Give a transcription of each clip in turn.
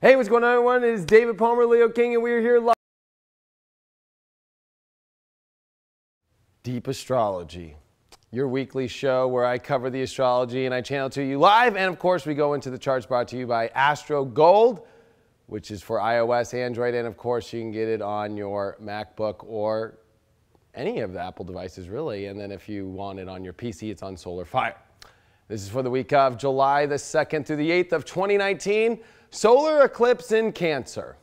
Hey, what's going on, everyone? It is David Palmer, Leo King, and we're here live. Deep Astrology, your weekly show where I cover the astrology and I channel to you live. And of course, we go into the charts brought to you by Astro Gold, which is for iOS, Android, and of course, you can get it on your MacBook or any of the Apple devices, really. And then if you want it on your PC, it's on Solar Fire. This is for the week of July the 2nd through the 8th of 2019. Solar eclipse in Cancer.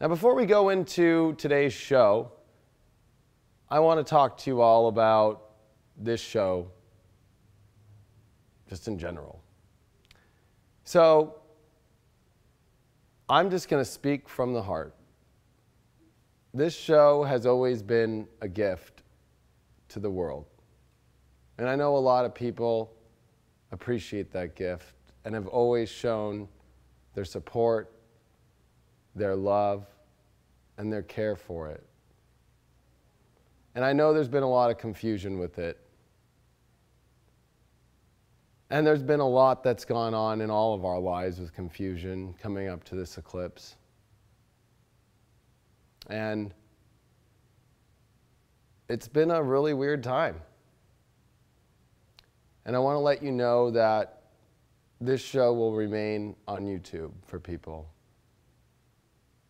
Now, before we go into today's show, I want to talk to you all about this show just in general. So, I'm just going to speak from the heart. This show has always been a gift to the world. And I know a lot of people appreciate that gift and have always shown their support, their love, and their care for it. And I know there's been a lot of confusion with it. And there's been a lot that's gone on in all of our lives with confusion coming up to this eclipse. And it's been a really weird time. And I want to let you know that this show will remain on YouTube for people.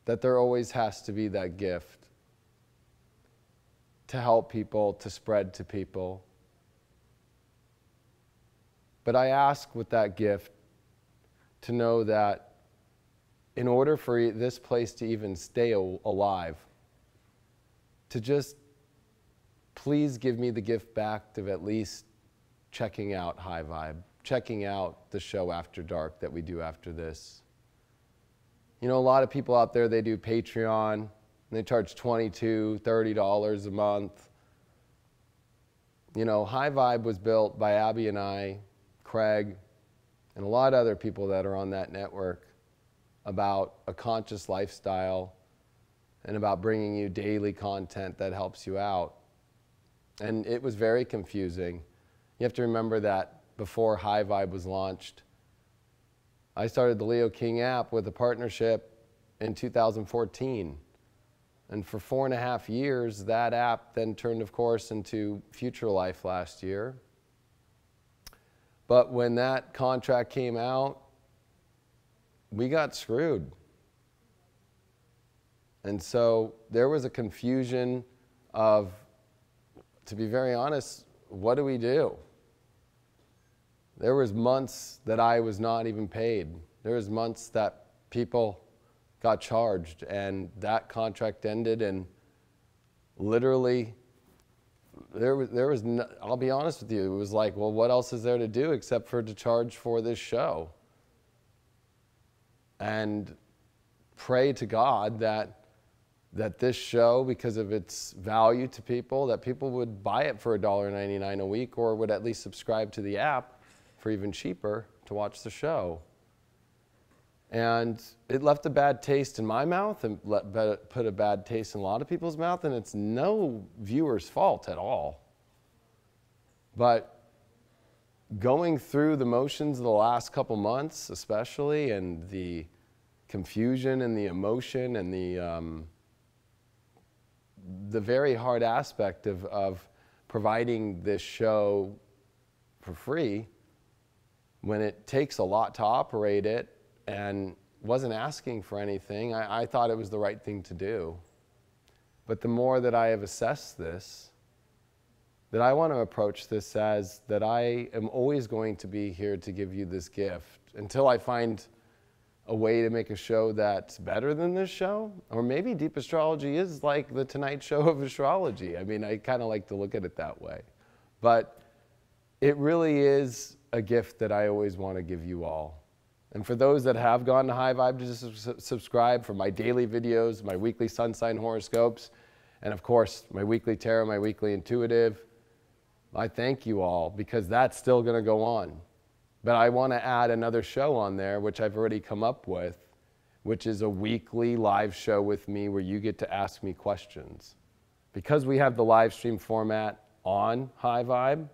That there always has to be that gift to help people, to spread to people. But I ask with that gift to know that in order for this place to even stay alive, to just please give me the gift back of at least checking out High Vibe, checking out the show After Dark that we do after this. You know, a lot of people out there, they do Patreon, and they charge $22, $30 a month. You know, High Vibe was built by Abby and I, Craig, and a lot of other people that are on that network about a conscious lifestyle and about bringing you daily content that helps you out. And it was very confusing. You have to remember that before High Vibe was launched, I started the Leo King app with a partnership in 2014. And for 4.5 years, that app then turned, of course, into Future Life last year. But when that contract came out, we got screwed. And so there was a confusion of, to be very honest, what do we do? There was months that I was not even paid. There was months that people got charged, and that contract ended, and literally there was no, I'll be honest with you, it was like, well, what else is there to do except for to charge for this show? And pray to God that this show, because of its value to people, that people would buy it for $1.99 a week, or would at least subscribe to the app for even cheaper to watch the show. And it left a bad taste in my mouth and put a bad taste in a lot of people's mouth, and it's no viewer's fault at all. But going through the motions of the last couple months especially, and the confusion and the emotion and the very hard aspect of providing this show for free, when it takes a lot to operate it and wasn't asking for anything, I thought it was the right thing to do. But the more that I have assessed this, that I want to approach this as that I am always going to be here to give you this gift until I find a way to make a show that's better than this show. Or maybe Deep Astrology is like the Tonight Show of astrology. I mean, I kind of like to look at it that way. But it really is a gift that I always want to give you all. And for those that have gone to High Vibe to just subscribe for my daily videos, my weekly sun sign horoscopes, and of course, my weekly tarot, my weekly intuitive, I thank you all, because that's still going to go on. But I want to add another show on there, which I've already come up with, which is a weekly live show with me where you get to ask me questions. Because we have the live stream format on High Vibe,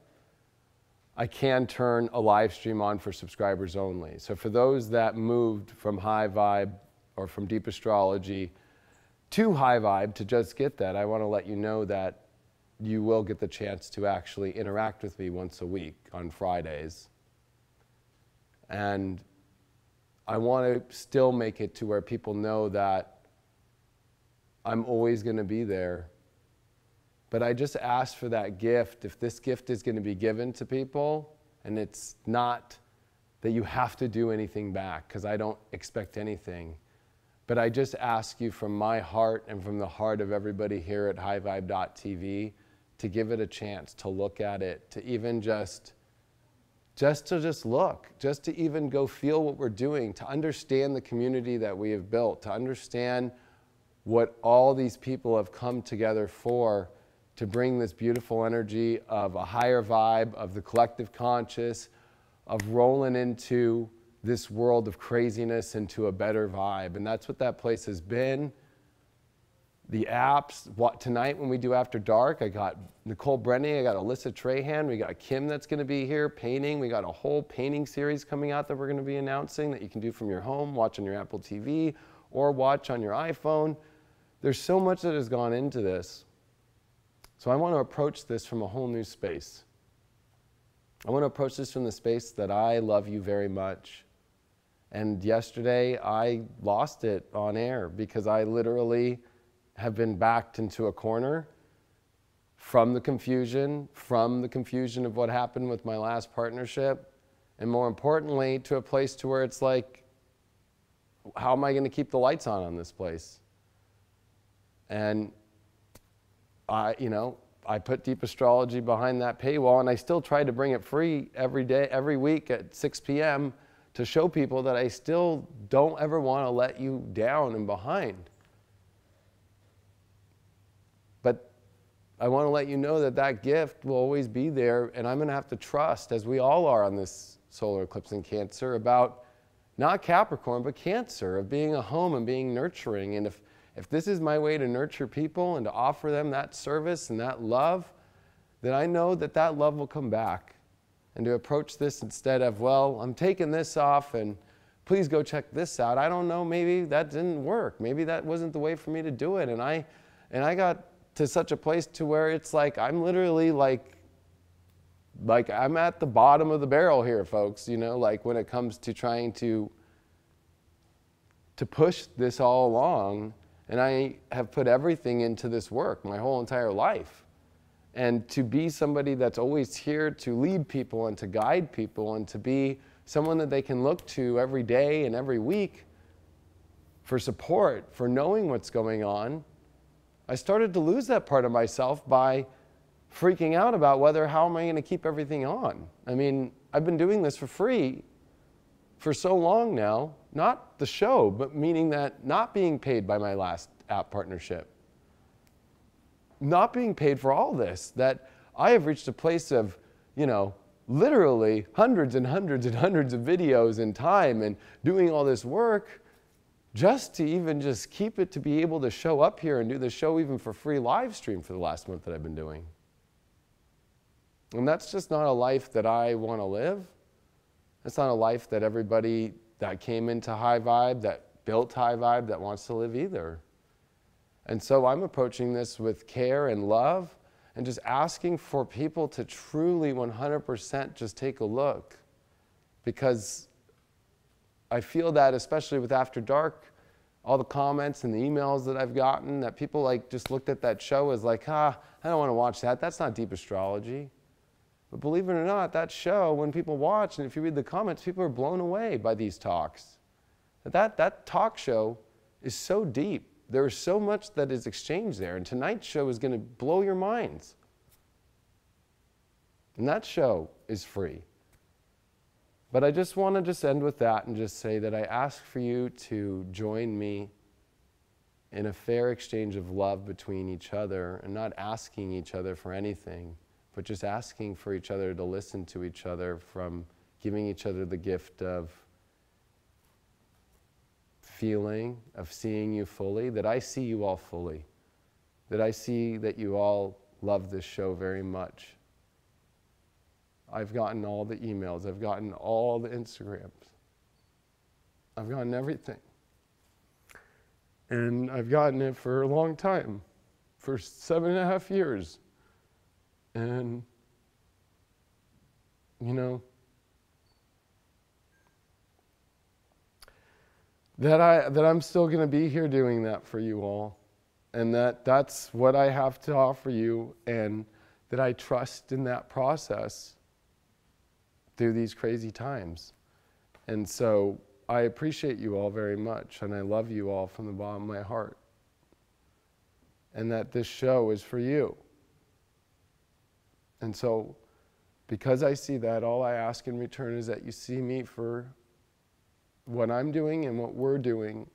I can turn a live stream on for subscribers only. So for those that moved from High Vibe or from Deep Astrology to High Vibe to just get that, I want to let you know that you will get the chance to actually interact with me once a week on Fridays. And I want to still make it to where people know that I'm always going to be there. But I just ask for that gift. If this gift is going to be given to people, and it's not that you have to do anything back, because I don't expect anything, but I just ask you from my heart and from the heart of everybody here at highvibe.tv to give it a chance, to look at it, to even just look, just to even go feel what we're doing, to understand the community that we have built, to understand what all these people have come together for, to bring this beautiful energy of a higher vibe, of the collective conscious, of rolling into this world of craziness into a better vibe. And that's what that place has been. The apps, tonight when we do After Dark, I got Nicole Brenning, I got Alyssa Trahan, we got Kim that's going to be here painting. We got a whole painting series coming out that we're going to be announcing that you can do from your home, watch on your Apple TV, or watch on your iPhone. There's so much that has gone into this. So I want to approach this from a whole new space. I want to approach this from the space that I love you very much. And yesterday I lost it on air because I literally have been backed into a corner from the confusion of what happened with my last partnership, and more importantly, to a place to where it's like, how am I going to keep the lights on this place? And I put Deep Astrology behind that paywall, and I still try to bring it free every day, every week at 6 p.m. to show people that I still don't ever want to let you down and behind. But I want to let you know that that gift will always be there, and I'm going to have to trust, as we all are on this solar eclipse in Cancer, about not Capricorn, but Cancer, of being a home and being nurturing. And if this is my way to nurture people and to offer them that service and that love, then I know that that love will come back. And to approach this instead of, well, I'm taking this off and please go check this out. I don't know, maybe that didn't work. Maybe that wasn't the way for me to do it. And I got to such a place to where it's like, I'm literally like I'm at the bottom of the barrel here, folks, like when it comes to trying to push this all along. And I have put everything into this work, my whole entire life. And to be somebody that's always here to lead people and to guide people and to be someone that they can look to every day and every week for support, for knowing what's going on, I started to lose that part of myself by freaking out about how am I going to keep everything on? I mean, I've been doing this for free for so long now, not the show, but meaning that not being paid by my last app partnership, not being paid for all this, that I have reached a place of, literally hundreds and hundreds and hundreds of videos in time and doing all this work just to even just keep it to be able to show up here and do the show even for free live stream for the last month that I've been doing. And that's just not a life that I want to live. It's not a life that everybody that came into High Vibe, that built High Vibe, that wants to live either. And so I'm approaching this with care and love and just asking for people to truly 100% just take a look. Because I feel that, especially with After Dark, all the comments and the emails that I've gotten, that people just looked at that show as like, I don't want to watch that. That's not Deep Astrology. But believe it or not, that show, when people watch, and if you read the comments, people are blown away by these talks. That talk show is so deep. There is so much that is exchanged there. And tonight's show is going to blow your minds. And that show is free. But I just want to end with that and just say that I ask for you to join me in a fair exchange of love between each other, and not asking each other for anything, but just asking for each other to listen to each other, from giving each other the gift of feeling, of seeing you fully, that I see you all fully, that I see that you all love this show very much. I've gotten all the emails. I've gotten all the Instagrams. I've gotten everything. And I've gotten it for a long time, for 7.5 years. And, you know, that I'm still going to be here doing that for you all. And that's what I have to offer you, and that I trust in that process through these crazy times. And so I appreciate you all very much, and I love you all from the bottom of my heart. And that this show is for you. And so, because I see that, all I ask in return is that you see me for what I'm doing and what we're doing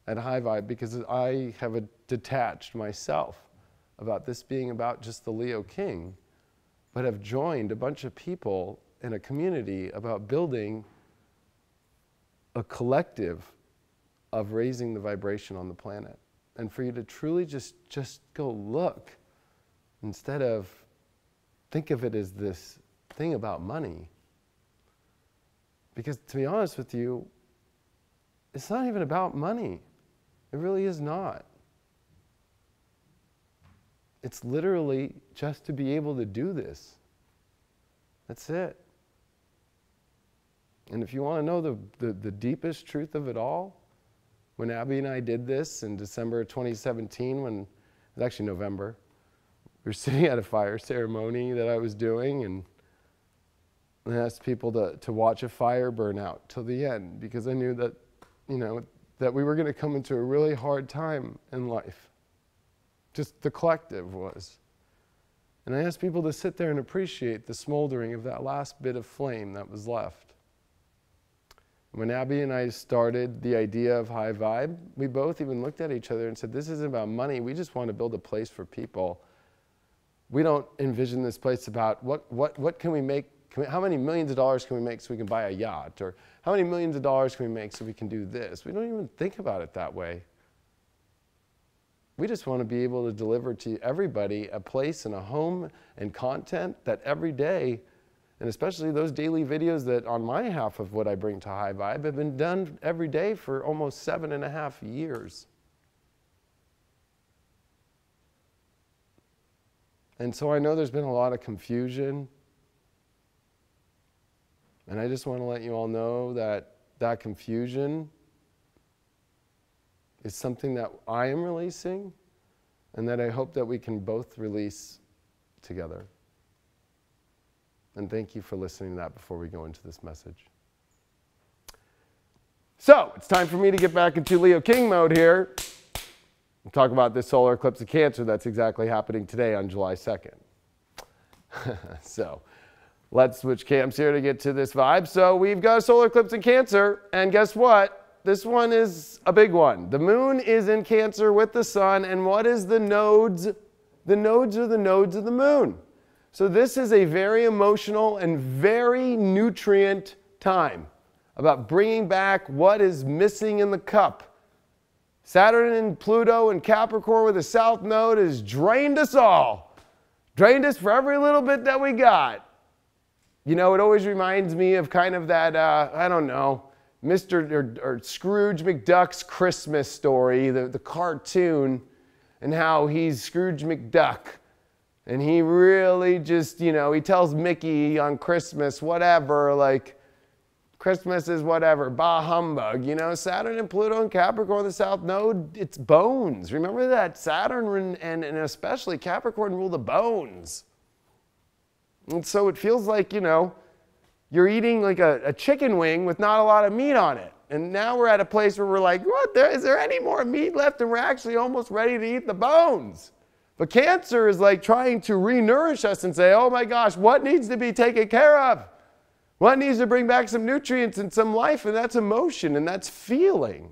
at High Vibe, because I have detached myself about this being about just the Leo King, but have joined a bunch of people in a community about building a collective of raising the vibration on the planet. And for you to truly just go look, instead of think of it as this thing about money. Because to be honest with you, it's not even about money. It really is not. It's literally just to be able to do this. That's it. And if you want to know the deepest truth of it all, when Abby and I did this in December 2017, when it was actually November, we were sitting at a fire ceremony that I was doing, and I asked people to watch a fire burn out till the end, because I knew that, you know, that we were going to come into a really hard time in life. Just the collective was. And I asked people to sit there and appreciate the smoldering of that last bit of flame that was left. When Abby and I started the idea of High Vibe, we both even looked at each other and said, this isn't about money. We just want to build a place for people. We don't envision this place about what can we make, how many millions of dollars can we make so we can buy a yacht? Or how many millions of dollars can we make so we can do this? We don't even think about it that way. We just want to be able to deliver to everybody a place and a home and content that every day, and especially those daily videos that on my half of what I bring to High Vibe have been done every day for almost 7.5 years. And so I know there's been a lot of confusion. And I just want to let you all know that that confusion is something that I am releasing, and that I hope that we can both release together. And thank you for listening to that before we go into this message. So, it's time for me to get back into Leo King mode here. We'll talk about this solar eclipse of Cancer that's exactly happening today on July 2nd. So, let's switch cams here to get to this vibe. So, we've got a solar eclipse in Cancer, and guess what? This one is a big one. The moon is in Cancer with the sun, and what is the nodes? The nodes are the nodes of the moon. So this is a very emotional and very nutrient time about bringing back what is missing in the cup. Saturn and Pluto and Capricorn with the south node has drained us all. Drained us for every little bit that we got. You know, it always reminds me of kind of that, I don't know, Mr. or Scrooge McDuck's Christmas story, the cartoon, and how he's Scrooge McDuck. And he really just, you know, he tells Mickey on Christmas, whatever, like, Christmas is whatever, bah humbug. You know, Saturn and Pluto and Capricorn, the South Node, it's bones. Remember that Saturn and especially Capricorn rule the bones. And so it feels like, you know, you're eating like a chicken wing with not a lot of meat on it. And now we're at a place where we're like, what, is there any more meat left? And we're actually almost ready to eat the bones. But Cancer is like trying to re-nourish us and say, oh my gosh, what needs to be taken care of? What needs to bring back some nutrients and some life? And that's emotion and that's feeling.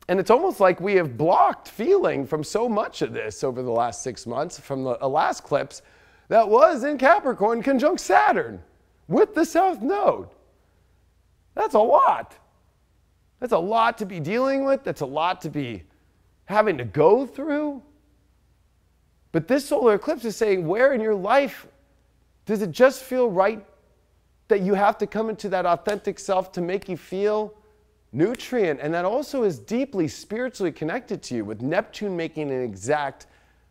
And it's almost like we have blocked feeling from so much of this over the last 6 months from the last eclipse that was in Capricorn conjunct Saturn with the South Node. That's a lot. That's a lot to be dealing with. That's a lot to be having to go through. But this solar eclipse is saying, where in your life Does it just feel right that you have to come into that authentic self to make you feel nutrient? And that also is deeply spiritually connected to you, with Neptune making an exact,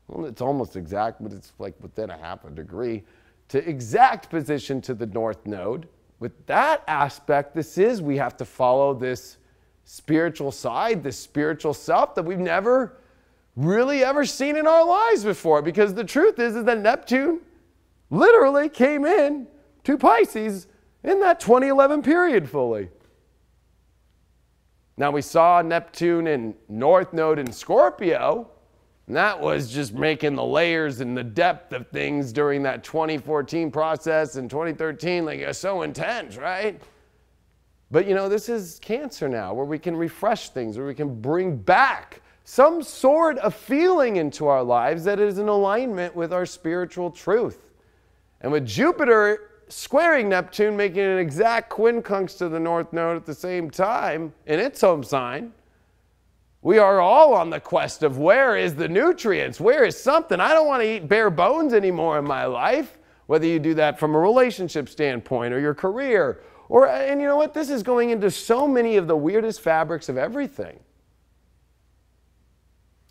well, it's almost exact, but it's like within a half a degree, to exact position to the North Node. With that aspect, we have to follow this spiritual side, this spiritual self that we've never really ever seen in our lives before. Because the truth is that Neptune literally came in to Pisces in that 2011 period fully. Now we saw Neptune in North Node in Scorpio, and that was just making the layers and the depth of things during that 2014 process and 2013, like, it was so intense, right? But you know, this is Cancer now, where we can refresh things, where we can bring back some sort of feeling into our lives that is in alignment with our spiritual truth. And with Jupiter squaring Neptune, making an exact quincunx to the North Node at the same time in its home sign, we are all on the quest of where is the nutrients, where is something. I don't want to eat bare bones anymore in my life, whether you do that from a relationship standpoint or your career. And you know what? This is going into so many of the weirdest fabrics of everything.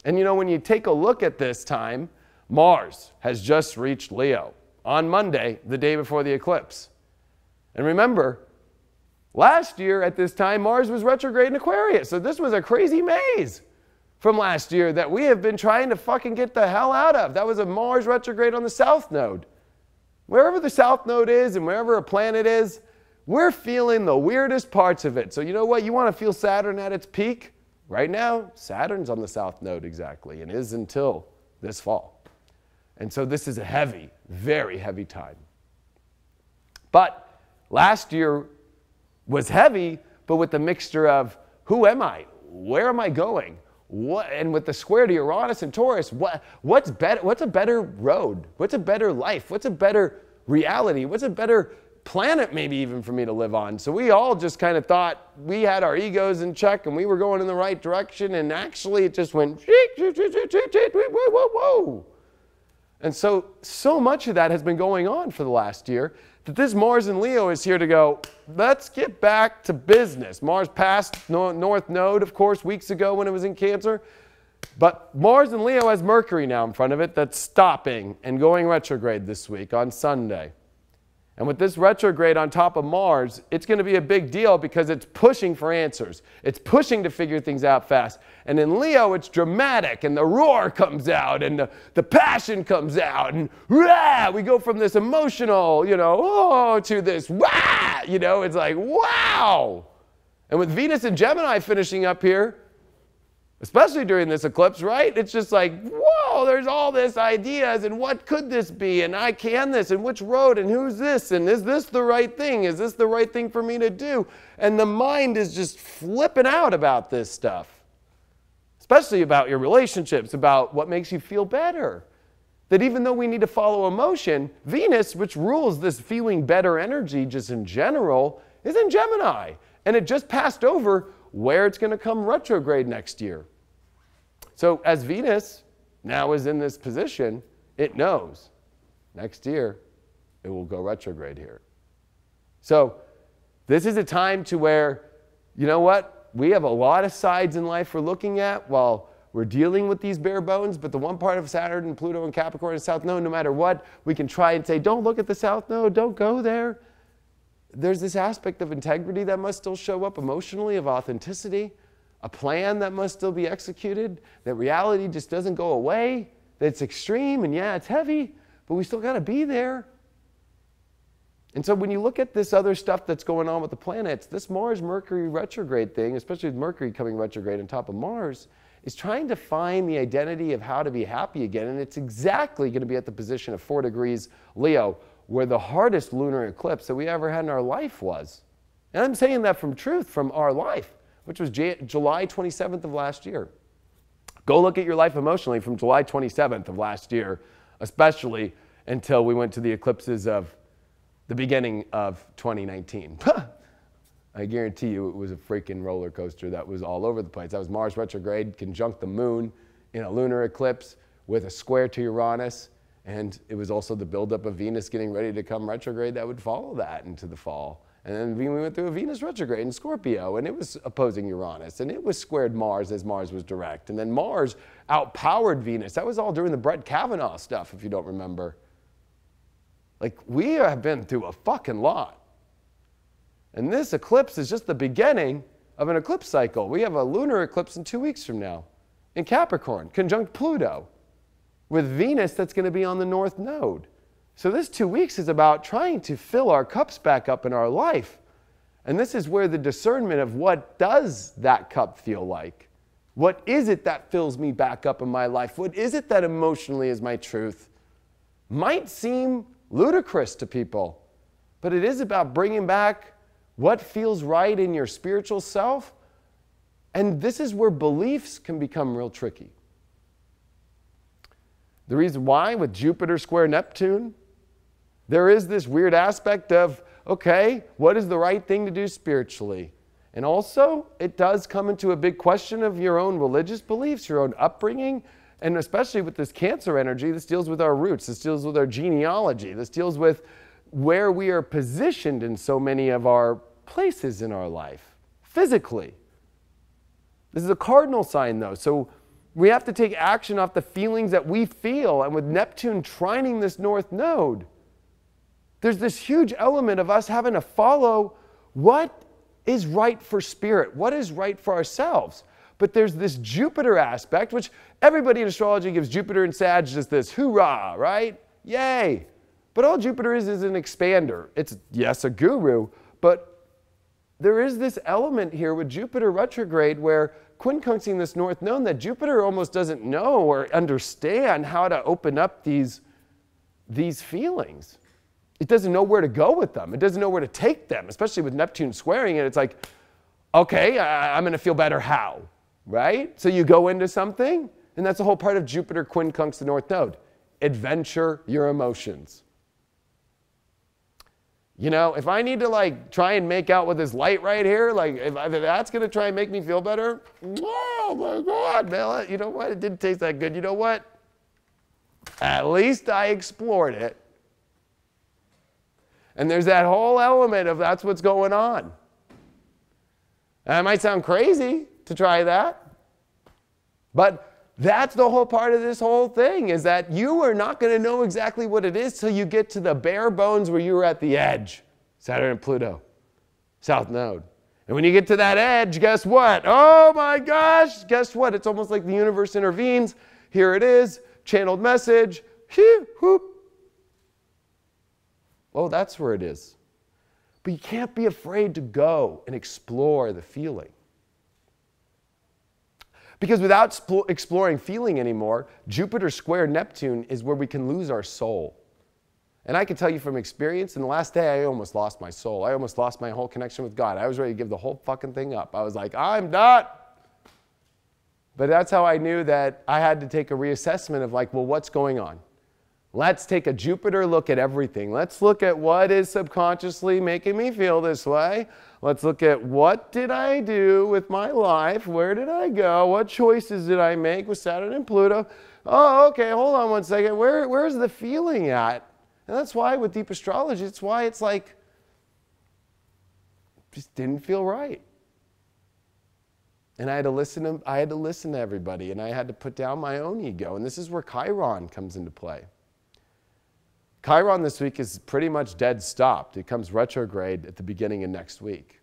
And you know, when you take a look at this time, Mars has just reached Leo on Monday, the day before the eclipse. And remember, last year at this time, Mars was retrograde in Aquarius. So this was a crazy maze from last year that we have been trying to fucking get the hell out of. That was a Mars retrograde on the South Node. Wherever the South Node is and wherever a planet is, we're feeling the weirdest parts of it. So you know what? You want to feel Saturn at its peak? Right now, Saturn's on the South Node exactly, and is until this fall. And so this is a heavy, very heavy time. But last year was heavy, but with the mixture of who am I? Where am I going? And with the square to Uranus and Taurus, what's better? What's a better road? What's a better life? What's a better reality? What's a better planet maybe even for me to live on? So we all just kind of thought we had our egos in check and we were going in the right direction, and actually it just went whoa. And so much of that has been going on for the last year that this Mars in Leo is here to go, let's get back to business. Mars passed North Node, of course, weeks ago when it was in Cancer. But Mars in Leo has Mercury now in front of it that's stopping and going retrograde this week on Sunday. And with this retrograde on top of Mars, it's going to be a big deal because it's pushing for answers. It's pushing to figure things out fast. And in Leo, it's dramatic, and the roar comes out, and the passion comes out, and rah, we go from this emotional, you know, oh, to this, wah, you know, it's like, wow. And with Venus and Gemini finishing up here, especially during this eclipse, right? It's just like, whoa, there's all this ideas, and what could this be, and I can this, and which road, and who's this, and is this the right thing? Is this the right thing for me to do? And the mind is just flipping out about this stuff, especially about your relationships, about what makes you feel better. That even though we need to follow emotion, Venus, which rules this feeling better energy just in general, is in Gemini, and it just passed over where it's going to come retrograde next year. So as Venus now is in this position, it knows next year it will go retrograde here. So this is a time to where, you know what, we have a lot of sides in life we're looking at while we're dealing with these bare bones, but the one part of Saturn and Pluto and Capricorn and South Node, no matter what, we can try and say, don't look at the South Node, don't go there. There's this aspect of integrity that must still show up emotionally, of authenticity, a plan that must still be executed, that reality just doesn't go away, that it's extreme, and yeah, it's heavy, but we still got to be there. And so when you look at this other stuff that's going on with the planets, this Mars-Mercury retrograde thing, especially with Mercury coming retrograde on top of Mars, is trying to find the identity of how to be happy again, and it's exactly going to be at the position of 4 degrees Leo, where the hardest lunar eclipse that we ever had in our life was. And I'm saying that from truth, from our life, which was July 27th of last year. Go look at your life emotionally from July 27th of last year, especially until we went to the eclipses of the beginning of 2019. I guarantee you it was a freaking roller coaster that was all over the place. That was Mars retrograde, conjunct the moon in a lunar eclipse with a square to Uranus. And it was also the buildup of Venus getting ready to come retrograde that would follow that into the fall. And then we went through a Venus retrograde in Scorpio, and it was opposing Uranus, and it was squared Mars as Mars was direct. And then Mars outpowered Venus. That was all during the Brett Kavanaugh stuff, if you don't remember. Like, we have been through a fucking lot. And this eclipse is just the beginning of an eclipse cycle. We have a lunar eclipse in 2 weeks from now in Capricorn, conjunct Pluto, with Venus that's going to be on the North Node. So this 2 weeks is about trying to fill our cups back up in our life. And this is where the discernment of what does that cup feel like? What is it that fills me back up in my life? What is it that emotionally is my truth? Might seem ludicrous to people, but it is about bringing back what feels right in your spiritual self. And this is where beliefs can become real tricky. The reason why, with Jupiter square Neptune, there is this weird aspect of, okay, what is the right thing to do spiritually? And also, it does come into a big question of your own religious beliefs, your own upbringing, and especially with this Cancer energy, this deals with our roots, this deals with our genealogy, this deals with where we are positioned in so many of our places in our life, physically. This is a cardinal sign, though, so we have to take action off the feelings that we feel. And with Neptune trining this North Node, there's this huge element of us having to follow what is right for spirit, what is right for ourselves. But there's this Jupiter aspect, which everybody in astrology gives Jupiter and Sag just this hoorah, right? Yay! But all Jupiter is an expander. It's, yes, a guru, but there is this element here with Jupiter retrograde where quincunxing this North Node that Jupiter almost doesn't know or understand how to open up these feelings. It doesn't know where to go with them. It doesn't know where to take them, especially with Neptune squaring it. It's like, okay, I'm going to feel better how, right? So you go into something, and that's the whole part of Jupiter quincunx the North Node. Adventure your emotions. You know, if I need to like try and make out with this light right here, like if that's going to try and make me feel better, oh my God, man, you know what? It didn't taste that good. You know what? At least I explored it. And there's that whole element of that's what's going on. And it might sound crazy to try that, but that's the whole part of this whole thing, is that you are not going to know exactly what it is till you get to the bare bones where you were at the edge. Saturn and Pluto, South Node. And when you get to that edge, guess what? Oh my gosh, guess what? It's almost like the universe intervenes. Here it is, channeled message. Whoop. Oh, that's where it is. But you can't be afraid to go and explore the feeling. Because without exploring feeling anymore, Jupiter square Neptune is where we can lose our soul. And I can tell you from experience, in the last day, I almost lost my soul. I almost lost my whole connection with God. I was ready to give the whole fucking thing up. I was like, I'm done. But that's how I knew that I had to take a reassessment of like, well, what's going on? Let's take a Jupiter look at everything. Let's look at what is subconsciously making me feel this way. Let's look at what did I do with my life? Where did I go? What choices did I make with Saturn and Pluto? Oh, okay, hold on one second. Where's the feeling at? And that's why with deep astrology, it's why it's like, just didn't feel right. And I had to listen to everybody, and I had to put down my own ego. And this is where Chiron comes into play. Chiron this week is pretty much dead stopped. It comes retrograde at the beginning of next week.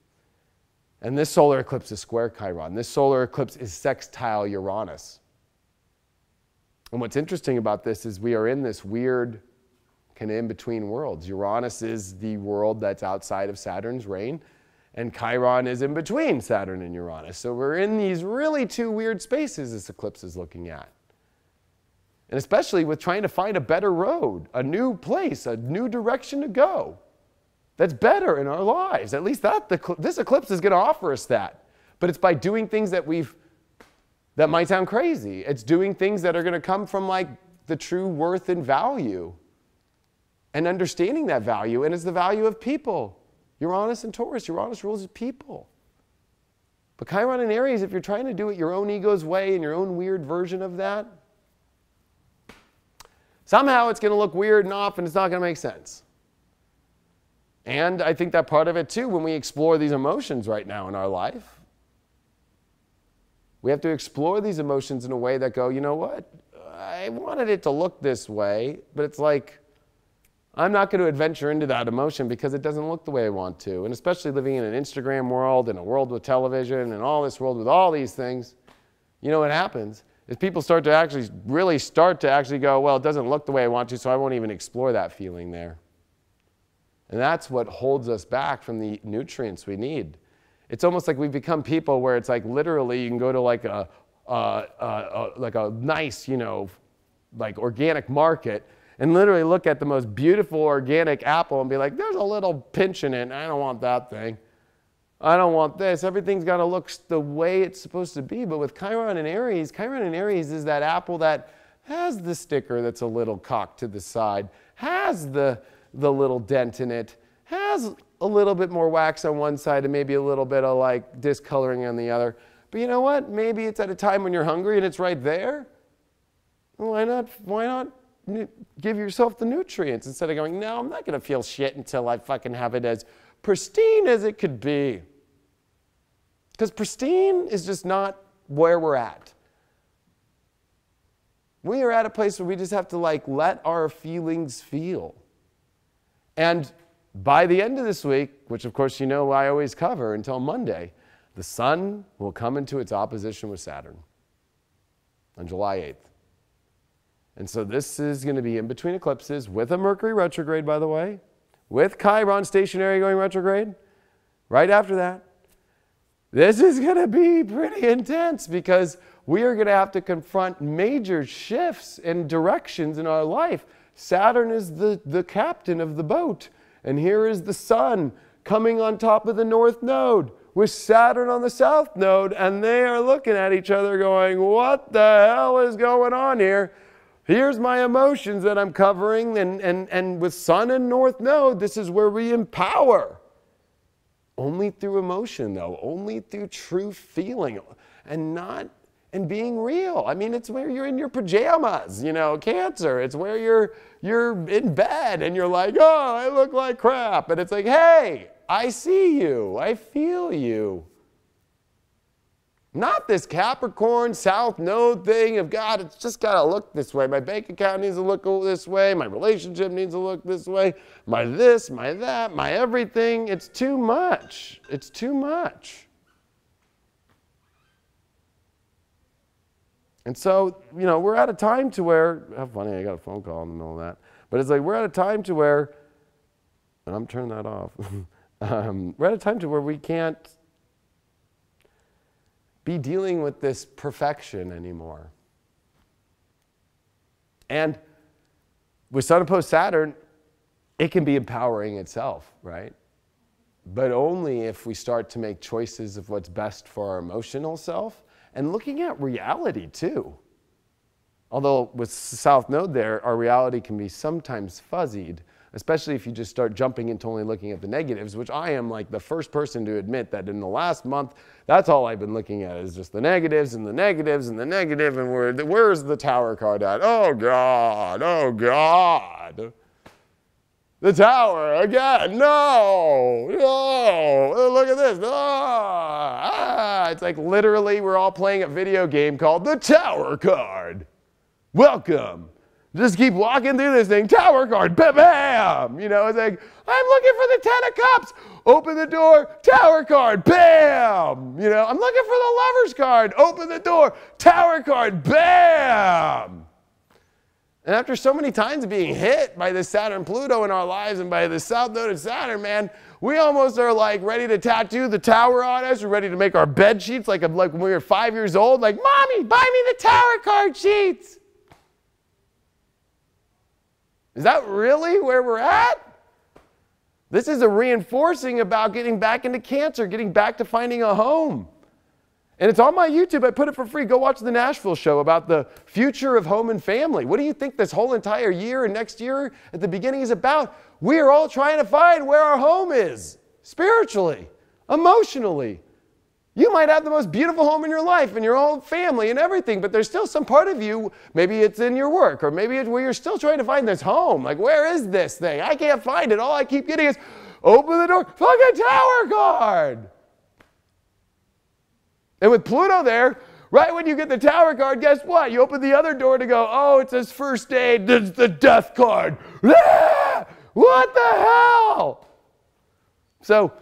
And this solar eclipse is square Chiron. This solar eclipse is sextile Uranus. And what's interesting about this is we are in this weird kind of in-between worlds. Uranus is the world that's outside of Saturn's reign, and Chiron is in between Saturn and Uranus. So we're in these really two weird spaces this eclipse is looking at. And especially with trying to find a better road, a new place, a new direction to go that's better in our lives. At least this eclipse is going to offer us that. But it's by doing things that might sound crazy. It's doing things that are going to come from like the true worth and value and understanding that value. And it's the value of people. Uranus and Taurus. Uranus rules people. But Chiron and Aries, if you're trying to do it your own ego's way and your own weird version of that, somehow it's going to look weird and off and it's not going to make sense. And I think that part of it too, when we explore these emotions right now in our life, we have to explore these emotions in a way that go, you know what? I wanted it to look this way, but it's like, I'm not going to adventure into that emotion because it doesn't look the way I want to. And especially living in an Instagram world, in a world with television, and all this world with all these things, you know what happens is people start to actually go, well, it doesn't look the way I want to, so I won't even explore that feeling there. And that's what holds us back from the nutrients we need. It's almost like we've become people where it's like literally you can go to like a nice, you know, like organic market and literally look at the most beautiful organic apple and be like, there's a little pinch in it, and I don't want that thing. I don't want this. Everything's got to look the way it's supposed to be. But with Chiron and Aries is that apple that has the sticker that's a little cocked to the side, has the little dent in it, has a little bit more wax on one side and maybe a little bit of like discoloring on the other. But you know what? Maybe it's at a time when you're hungry and it's right there. Why not give yourself the nutrients instead of going, no, I'm not going to feel shit until I fucking have it as pristine as it could be. Because pristine is just not where we're at. We are at a place where we just have to like let our feelings feel. And by the end of this week, which of course you know I always cover until Monday, the sun will come into its opposition with Saturn on July 8th. And so this is going to be in between eclipses with a Mercury retrograde, by the way, with Chiron stationary going retrograde. Right after that, this is going to be pretty intense because we are going to have to confront major shifts and directions in our life. Saturn is the captain of the boat. And here is the sun coming on top of the north node with Saturn on the south node. And they are looking at each other going, what the hell is going on here? Here's my emotions that I'm covering. And with sun and north node, this is where we empower. Only through emotion, though. Only through true feeling. And being real. I mean, it's where you're in your pajamas, you know, Cancer. It's where you're in bed and you're like, oh, I look like crap. And it's like, hey, I see you. I feel you. Not this Capricorn South Node thing of, God, it's just got to look this way. My bank account needs to look this way. My relationship needs to look this way. My this, my that, my everything. It's too much. It's too much. And so, you know, we're at a time to where, how funny, I got a phone call in the middle of that. But it's like we're at a time to where, and I'm turning that off. We're at a time to where we can't be dealing with this perfection anymore. And with Sun opposed Saturn, it can be empowering itself, right? But only if we start to make choices of what's best for our emotional self. And looking at reality too. Although with South Node there, our reality can be sometimes fuzzied, especially if you just start jumping into only looking at the negatives, which I am like the first person to admit that in the last month, that's all I've been looking at is just the negatives and the negatives and the negative, and where's the Tower card at? Oh God, oh God. The Tower again, no, look at this, it's like literally we're all playing a video game called the Tower card. Welcome. Just keep walking through this thing, Tower card, bam, bam. You know, it's like, I'm looking for the 10 of Cups. Open the door, Tower card, bam. You know, I'm looking for the Lovers card. Open the door, Tower card, bam. And after so many times being hit by this Saturn-Pluto in our lives and by this South Node of Saturn, man, we almost are like ready to tattoo the Tower on us. We're ready to make our bed sheets like when we were 5 years old. Like, Mommy, buy me the Tower card sheets. Is that really where we're at? This is a reinforcing about getting back into Cancer, getting back to finding a home. And it's on my YouTube. I put it for free. Go watch the Nashville show about the future of home and family. What do you think this whole entire year and next year at the beginning is about? We are all trying to find where our home is, spiritually, emotionally, You might have the most beautiful home in your life and your whole family and everything, but there's still some part of you, maybe it's in your work, or maybe it's where you're still trying to find this home. Like, where is this thing? I can't find it. All I keep getting is, open the door, fucking tower card. And with Pluto there, right when you get the tower card, guess what? You open the other door to go, oh, it says first aid, there's the death card. Ah! What the hell? So,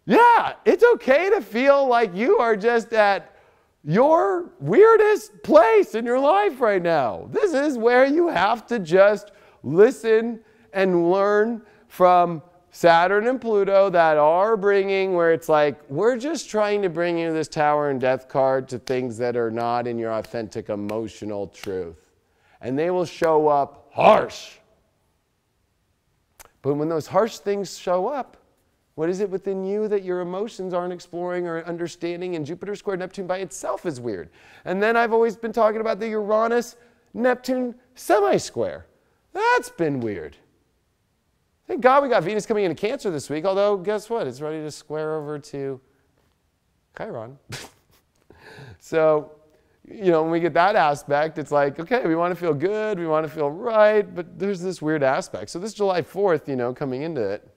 yeah, it's okay to feel like you are just at your weirdest place in your life right now. This is where you have to just listen and learn from Saturn and Pluto that are bringing, where it's like, we're just trying to bring you this tower and death card to things that are not in your authentic emotional truth. And they will show up harsh. But when those harsh things show up, what is it within you that your emotions aren't exploring or understanding? And Jupiter square Neptune by itself is weird. And then I've always been talking about the Uranus-Neptune semi-square. That's been weird. Thank God we got Venus coming into Cancer this week, although guess what? It's ready to square over to Chiron. So, you know, when we get that aspect, it's like, okay, we want to feel good, we want to feel right, but there's this weird aspect. So this July 4th, you know, coming into it,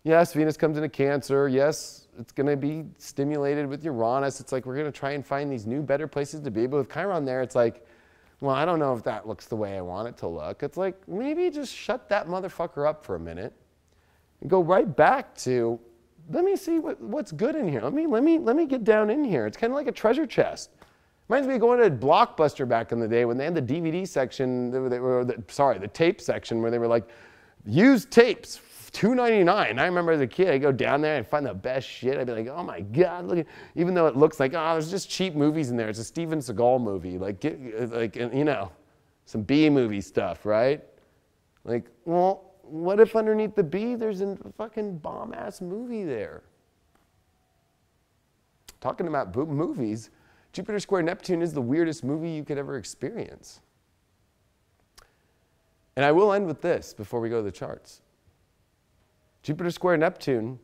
yes, Venus comes into Cancer. Yes, it's going to be stimulated with Uranus. It's like we're going to try and find these new, better places to be. But with Chiron there, it's like, well, I don't know if that looks the way I want it to look. It's like, maybe just shut that motherfucker up for a minute and go right back to, let me see what's good in here. Let me get down in here. It's kind of like a treasure chest. Reminds me of going to Blockbuster back in the day when they had the DVD section, the tape section, where they were like, used tapes. $2.99. I remember as a kid, I'd go down there and find the best shit. I'd be like, oh my God, look at, even though it looks like, oh, there's just cheap movies in there. It's a Steven Seagal movie, like you know, some B movie stuff, right? Like, well, what if underneath the B, there's a fucking bomb-ass movie there? Talking about movies, Jupiter square Neptune is the weirdest movie you could ever experience. And I will end with this before we go to the charts. Jupiter square Neptune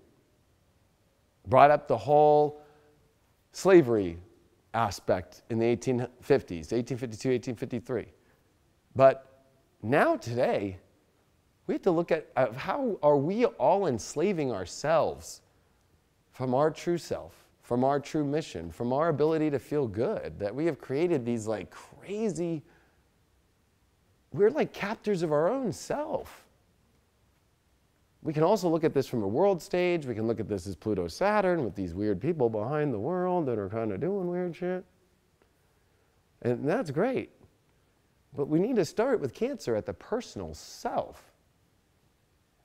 brought up the whole slavery aspect in the 1850s, 1852, 1853. But now today, we have to look at how are we all enslaving ourselves from our true self, from our true mission, from our ability to feel good, that we have created these like crazy, we're like captors of our own self. We can also look at this from a world stage. We can look at this as Pluto-Saturn with these weird people behind the world that are kind of doing weird shit. And that's great. But we need to start with Cancer at the personal self.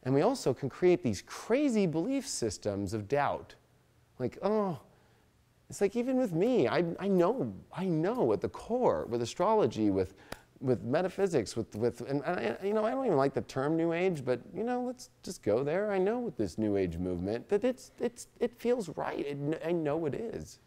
And we also can create these crazy belief systems of doubt. Like, oh, it's like even with me, I know at the core, with astrology, with metaphysics, and you know, I don't even like the term New Age, but you know, let's just go there. I know with this New Age movement that it feels right. I know it is.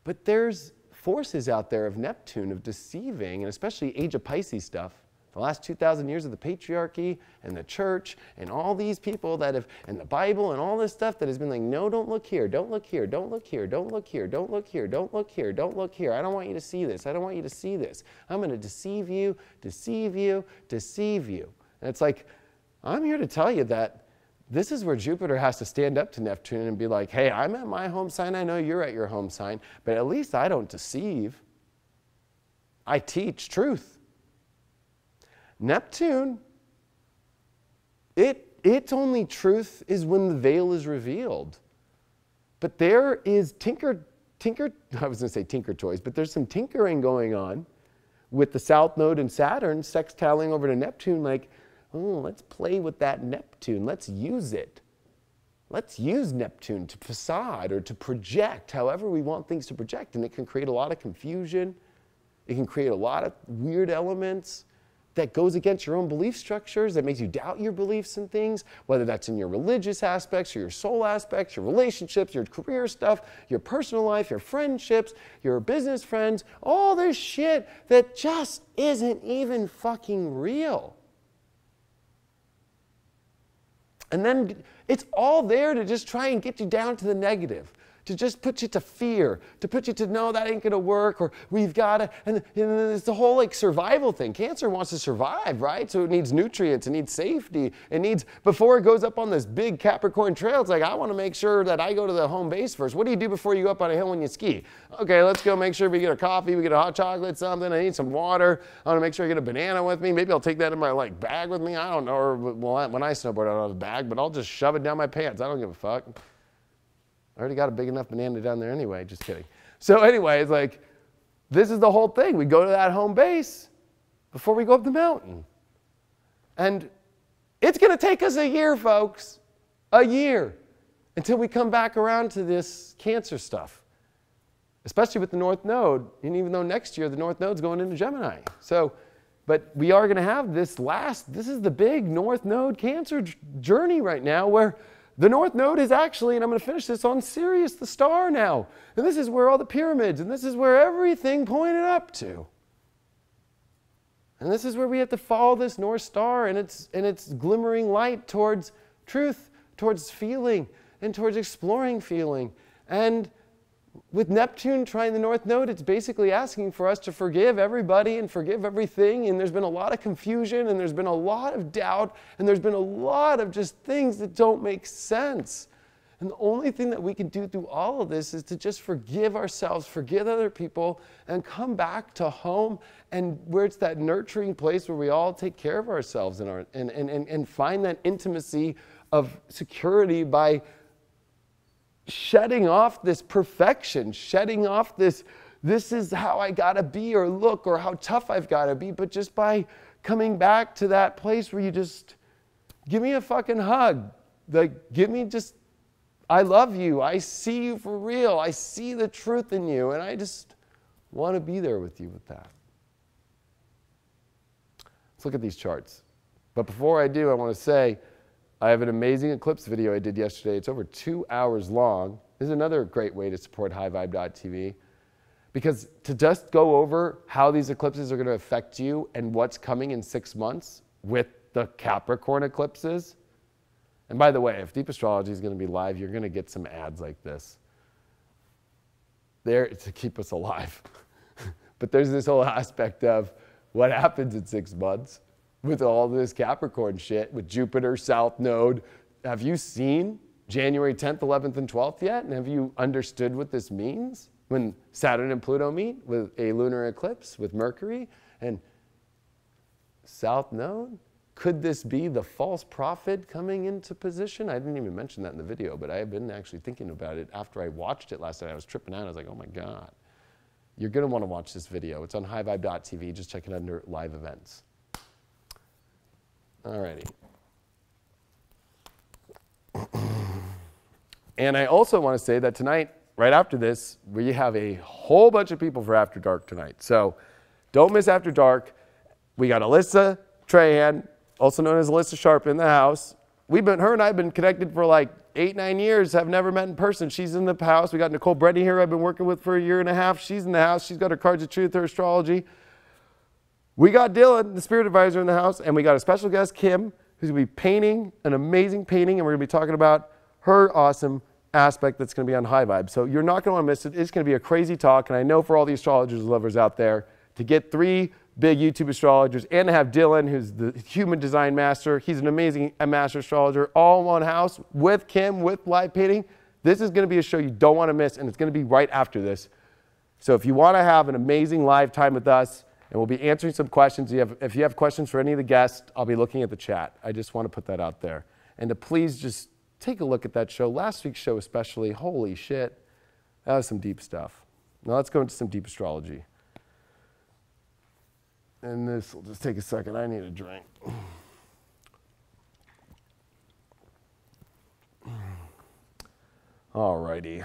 But there's forces out there of Neptune, of deceiving, and especially Age of Pisces stuff. The last 2,000 years of the patriarchy and the church and all these people that have, and the Bible and all this stuff that has been like, no, don't look here, don't look here, don't look here, don't look here, don't look here, don't look here, don't look here. I don't want you to see this. I don't want you to see this. I'm going to deceive you, deceive you, deceive you. And it's like, I'm here to tell you that this is where Jupiter has to stand up to Neptune and be like, hey, I'm at my home sign. I know you're at your home sign, but at least I don't deceive. I teach truth. Neptune, its only truth is when the veil is revealed. But there is I was going to say tinker toys, but there's some tinkering going on with the South Node and Saturn sextiling over to Neptune, like, oh, let's play with that Neptune. Let's use it. Let's use Neptune to facade or to project however we want things to project. And it can create a lot of confusion. It can create a lot of weird elements that goes against your own belief structures, that makes you doubt your beliefs and things, whether that's in your religious aspects or your soul aspects, your relationships, your career stuff, your personal life, your friendships, your business friends, all this shit that just isn't even fucking real. And then it's all there to just try and get you down to the negative. to just put you to fear, to put you to no, that ain't gonna work, or we've gotta, and it's the whole like survival thing. Cancer wants to survive, right? So it needs nutrients, it needs safety, it needs, before it goes up on this big Capricorn trail, it's like, I wanna make sure that I go to the home base first. What do you do before you go up on a hill when you ski? Okay, let's go make sure we get a coffee, we get a hot chocolate, something, I need some water, I wanna make sure I get a banana with me, maybe I'll take that in my like bag with me, I don't know, or well, when I snowboard I don't have a bag, but I'll just shove it down my pants, I don't give a fuck. I already got a big enough banana down there anyway, just kidding. So anyway, it's like, this is the whole thing. We go to that home base before we go up the mountain. And it's gonna take us a year, folks, a year, until we come back around to this Cancer stuff, especially with the North Node, and even though next year the North Node's going into Gemini. So, but we are gonna have this is the big North Node Cancer journey right now, where the North Node is actually, and I'm going to finish this, on Sirius, the star now. And this is where all the pyramids, and this is where everything pointed up to. And this is where we have to follow this North Star and its glimmering light towards truth, towards feeling, and towards exploring feeling. And with Neptune trying the North Node, it's basically asking for us to forgive everybody and forgive everything. And there's been a lot of confusion, and there's been a lot of doubt, and there's been a lot of just things that don't make sense. And the only thing that we can do through all of this is to just forgive ourselves, forgive other people, and come back to home, and where it's that nurturing place where we all take care of ourselves and find that intimacy of security by shedding off this perfection, shedding off this is how I gotta be or look or how tough I've gotta be, but just by coming back to that place where you just give me a fucking hug. Like, give me just, I love you. I see you for real. I see the truth in you, and I just want to be there with you with that. Let's look at these charts. But before I do, I want to say, I have an amazing eclipse video I did yesterday. It's over 2 hours long. This is another great way to support highvibe.tv, because to just go over how these eclipses are going to affect you and what's coming in 6 months with the Capricorn eclipses. And by the way, if Deep Astrology is going to be live, you're going to get some ads like this there to keep us alive. But there's this whole aspect of what happens in 6 months with all this Capricorn shit, with Jupiter, South Node. Have you seen January 10th, 11th, and 12th yet? And have you understood what this means? When Saturn and Pluto meet with a lunar eclipse with Mercury and South Node? Could this be the false prophet coming into position? I didn't even mention that in the video, but I have been actually thinking about it after I watched it last night. I was tripping out. I was like, oh my God. You're going to want to watch this video. It's on highvibe.tv. Just check it under live events. Alrighty. And I also want to say that tonight, right after this, we have a whole bunch of people for After Dark tonight. So don't miss After Dark. We got Alyssa Trahan, also known as Alyssa Sharp, in the house. Her and I have been connected for like 8-9 years, have never met in person. She's in the house. We got Nicole Breddy here I've been working with for 1.5 years. She's in the house. She's got her cards of truth, her astrology. We got Dylan, the spirit advisor, in the house, and we got a special guest, Kim, who's going to be painting an amazing painting, and we're going to be talking about her awesome aspect that's going to be on High Vibe. So you're not going to want to miss it. It's going to be a crazy talk, and I know for all the astrologers lovers out there, to get 3 big YouTube astrologers and to have Dylan, who's the human design master, he's an amazing master astrologer, all in one house with Kim, with live painting. This is going to be a show you don't want to miss, and it's going to be right after this. So if you want to have an amazing live time with us, and we'll be answering some questions. If you have questions for any of the guests, I'll be looking at the chat. I just want to put that out there. And to please just take a look at that show. Last week's show especially, holy shit, that was some deep stuff. Now let's go into some deep astrology. And this will just take a second. I need a drink. All righty.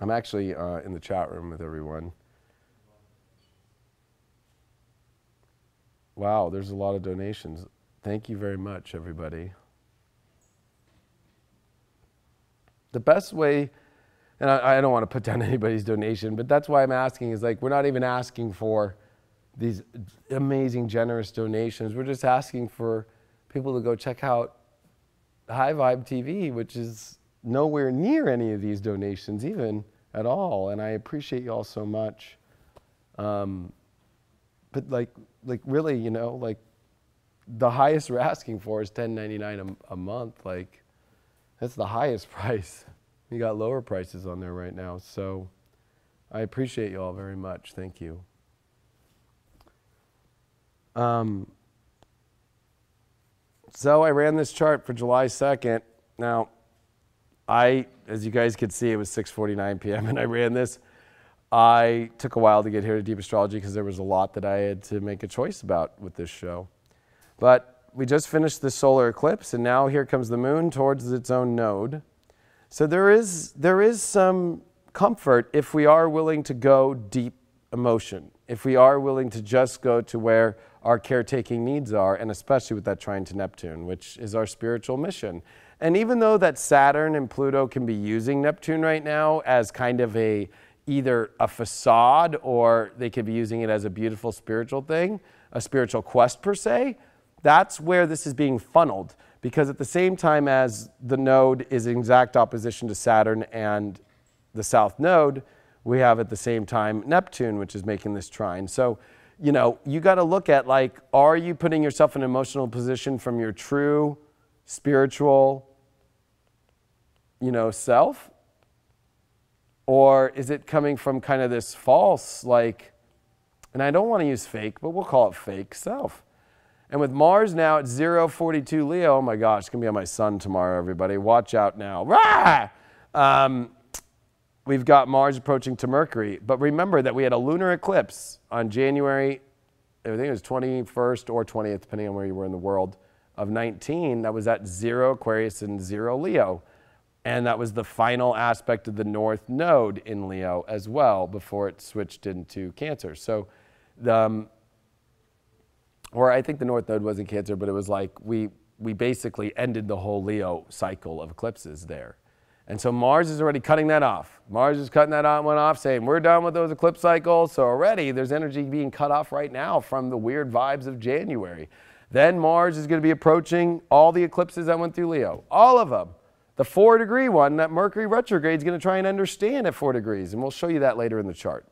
I'm actually in the chat room with everyone. Wow, there's a lot of donations. Thank you very much, everybody. The best way, and I don't want to put down anybody's donation, but that's why I'm asking, is like, we're not even asking for these amazing, generous donations. We're just asking for people to go check out High Vibe TV, which is nowhere near any of these donations even at all. And I appreciate you all so much. But like really, you know, like the highest we're asking for is $10.99 a month. Like that's the highest price. You got lower prices on there right now. So I appreciate you all very much. Thank you. So I ran this chart for July 2nd. Now, as you guys could see, it was 6:49 p.m. and I ran this. I took a while to get here to Deep Astrology because there was a lot that I had to make a choice about with this show. But we just finished the solar eclipse, and now here comes the moon towards its own node. So there is some comfort if we are willing to go deep emotion, if we are willing to just go to where our caretaking needs are, and especially with that trine to Neptune, which is our spiritual mission. And even though that Saturn and Pluto can be using Neptune right now as kind of either a facade, or they could be using it as a beautiful spiritual thing, a spiritual quest per se, that's where this is being funneled. Because at the same time as the node is in exact opposition to Saturn and the south node, we have at the same time Neptune, which is making this trine. So, you know, you got to look at, like, are you putting yourself in an emotional position from your true spiritual, you know, self? Or is it coming from kind of this false, like, and I don't want to use fake, but we'll call it fake self. And with Mars now at 042 Leo, oh my gosh, it's going to be on my sun tomorrow, everybody. Watch out now. Rah! We've got Mars approaching to Mercury. But remember that we had a lunar eclipse on January, I think it was 21st or 20th, depending on where you were in the world, of 19. That was at 0 Aquarius and 0 Leo. And that was the final aspect of the North Node in Leo as well before it switched into Cancer. So, or I think the North Node was in Cancer, but it was like we basically ended the whole Leo cycle of eclipses there. And so Mars is already cutting that off. Mars is cutting that one off, saying we're done with those eclipse cycles. So already there's energy being cut off right now from the weird vibes of January. Then Mars is going to be approaching all the eclipses that went through Leo, all of them. The 4-degree one that Mercury Retrograde is going to try and understand at 4 degrees, and we'll show you that later in the chart.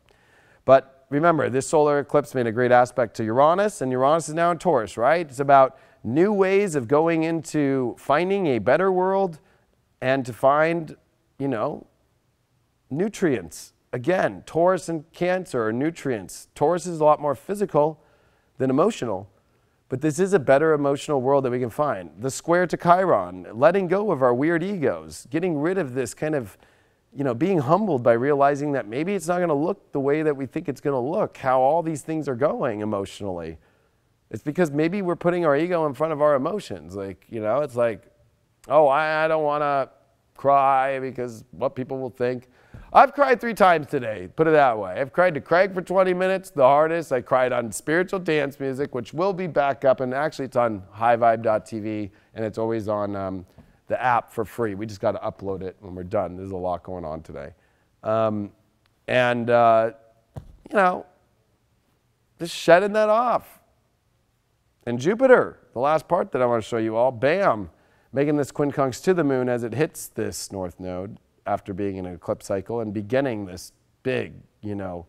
But remember, this solar eclipse made a great aspect to Uranus, and Uranus is now in Taurus, right? It's about new ways of going into finding a better world and to find, you know, nutrients. Again, Taurus and Cancer are nutrients. Taurus is a lot more physical than emotional. But this is a better emotional world that we can find. The square to Chiron, letting go of our weird egos, getting rid of this kind of, you know, being humbled by realizing that maybe it's not going to look the way that we think it's going to look, how all these things are going emotionally. It's because maybe we're putting our ego in front of our emotions. Like, you know, it's like, oh, I don't want to cry because what people will think. I've cried 3 times today, put it that way. I've cried to Craig for 20 minutes, the hardest. I cried on spiritual dance music, which will be back up, and actually it's on highvibe.tv, and it's always on the app for free. We just got to upload it when we're done. There's a lot going on today. You know, just shedding that off. And Jupiter, the last part that I want to show you all, bam, making this quincunx to the moon as it hits this north node after being in an eclipse cycle and beginning this big, you know,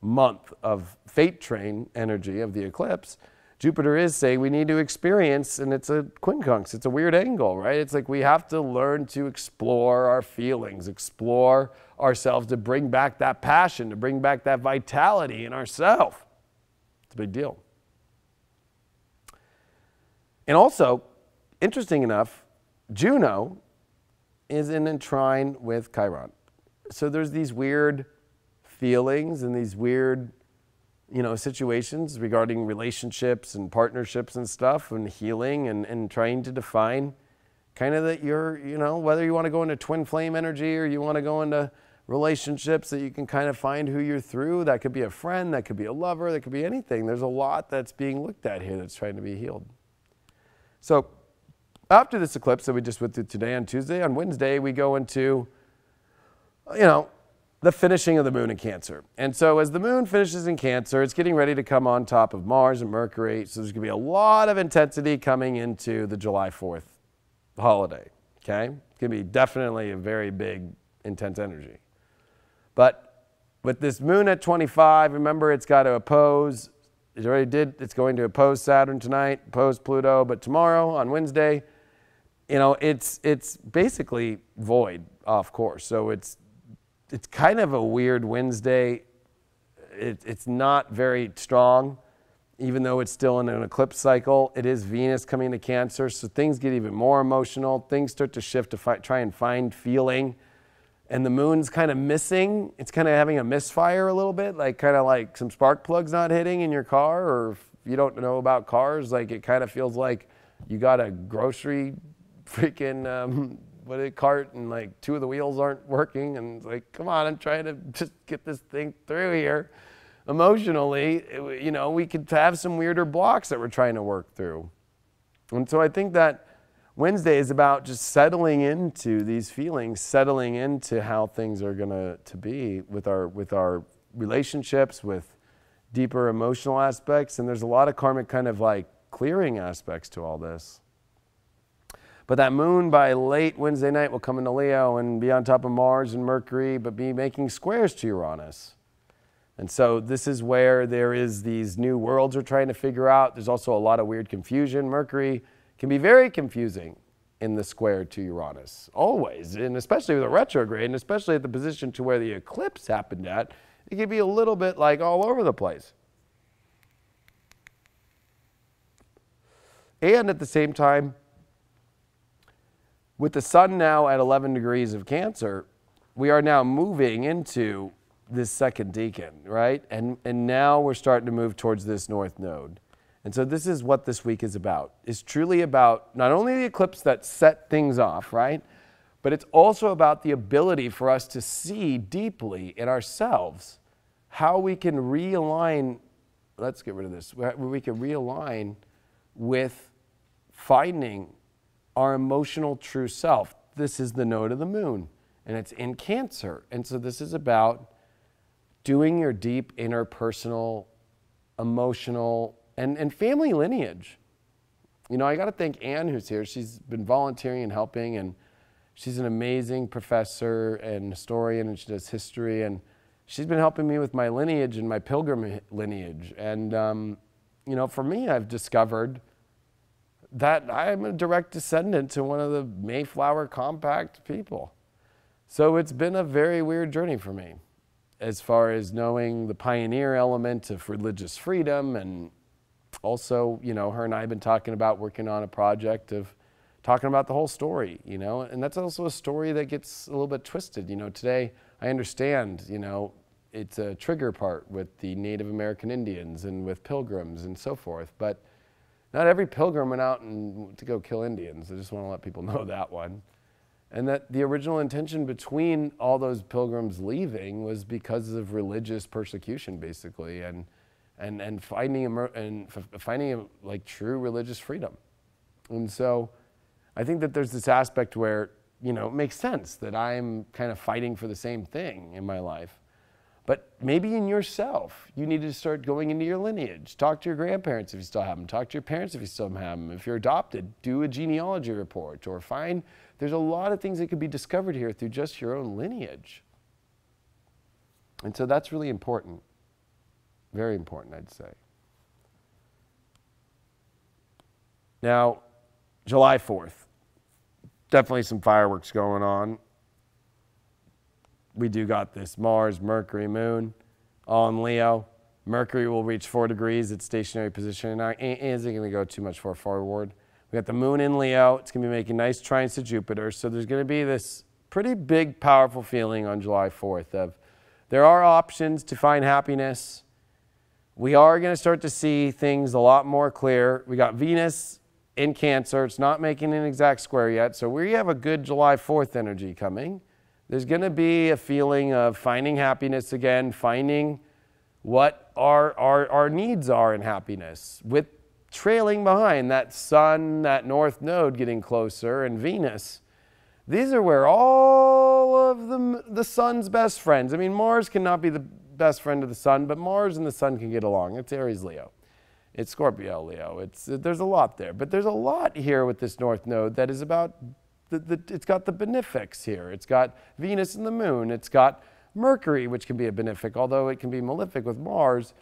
month of fate train energy of the eclipse. Jupiter is saying we need to experience, and it's a quincunx. It's a weird angle, right? It's like we have to learn to explore our feelings, explore ourselves, to bring back that passion, to bring back that vitality in ourselves. It's a big deal. And also, interesting enough, Juno is in a trine with Chiron. So there's these weird feelings and these weird, you know, situations regarding relationships and partnerships and stuff, and healing and trying to define kind of that you're, you know, whether you want to go into twin flame energy or you want to go into relationships that you can kind of find who you're through. That could be a friend, that could be a lover, that could be anything. There's a lot that's being looked at here that's trying to be healed. So after this eclipse that we just went through today on Tuesday, on Wednesday, we go into, you know, the finishing of the moon in Cancer. And so as the moon finishes in Cancer, it's getting ready to come on top of Mars and Mercury. So there's going to be a lot of intensity coming into the July 4th holiday, okay? It's going to be definitely a very big, intense energy. But with this moon at 25, remember it's got to oppose, it already did, it's going to oppose Saturn tonight, oppose Pluto, but tomorrow on Wednesday, you know, it's basically void off course. So it's kind of a weird Wednesday. It's not very strong, even though it's still in an eclipse cycle. It is Venus coming to Cancer, so things get even more emotional. Things start to shift to try and find feeling. And the moon's kind of missing. It's kind of having a misfire a little bit, like kind of like some spark plugs not hitting in your car, or if you don't know about cars, like it kind of feels like you got a grocery freaking cart and like two of the wheels aren't working, and it's like, come on, I'm trying to just get this thing through here. Emotionally, you know, we could have some weirder blocks that we're trying to work through. And so I think that Wednesday is about just settling into these feelings, settling into how things are going to be with our relationships, with deeper emotional aspects. And there's a lot of karmic kind of like clearing aspects to all this. But that moon by late Wednesday night will come into Leo and be on top of Mars and Mercury, but be making squares to Uranus. And so this is where there is these new worlds we're trying to figure out. There's also a lot of weird confusion. Mercury can be very confusing in the square to Uranus, always, and especially with a retrograde, and especially at the position to where the eclipse happened at, it can be a little bit like all over the place. And at the same time, with the sun now at 11 degrees of Cancer, we are now moving into this second decan, right? And now we're starting to move towards this north node. And so this is what this week is about. It's truly about not only the eclipse that set things off, right? But it's also about the ability for us to see deeply in ourselves how we can realign, let's get rid of this, where we can realign with finding our emotional true self. This is the node of the moon, and it's in Cancer. And so this is about doing your deep interpersonal, emotional, and family lineage. You know, I got to thank Anne, who's here. She's been volunteering and helping, and she's an amazing professor and historian, and she does history, and she's been helping me with my lineage and my pilgrim lineage. And, you know, for me, I've discovered that I'm a direct descendant to one of the Mayflower Compact people. So it's been a very weird journey for me, as far as knowing the pioneer element of religious freedom. And also, you know, her and I have been talking about working on a project of talking about the whole story, you know, and that's also a story that gets a little bit twisted. You know, today I understand, you know, it's a trigger part with the Native American Indians and with pilgrims and so forth, but not every pilgrim went out to go kill Indians. I just want to let people know that one. And that the original intention between all those pilgrims leaving was because of religious persecution, basically, and finding like true religious freedom. And so I think that there's this aspect where, you know, it makes sense that I'm kind of fighting for the same thing in my life. But maybe in yourself, you need to start going into your lineage. Talk to your grandparents if you still have them. Talk to your parents if you still have them. If you're adopted, do a genealogy report, or find, there's a lot of things that could be discovered here through just your own lineage. And so that's really important. Very important, I'd say. Now, July 4th, definitely some fireworks going on. We do got this Mars, Mercury, Moon, all in Leo. Mercury will reach 4 degrees, its stationary position. Now, it isn't going to go too much far forward. We got the Moon in Leo. It's going to be making nice trines to Jupiter. So there's going to be this pretty big, powerful feeling on July 4th of there are options to find happiness. We are going to start to see things a lot more clear. We got Venus in Cancer. It's not making an exact square yet. So we have a good July 4th energy coming. There's going to be a feeling of finding happiness again, finding what our needs are in happiness, with trailing behind that sun, that north node getting closer, and Venus. These are where all of the sun's best friends, I mean, Mars cannot be the best friend of the sun, but Mars and the sun can get along. It's Aries Leo. It's Scorpio, Leo. There's a lot there. But there's a lot here with this North Node that is about, it's got the benefics here. It's got Venus and the Moon. It's got Mercury, which can be a benefic, although it can be malefic with Mars.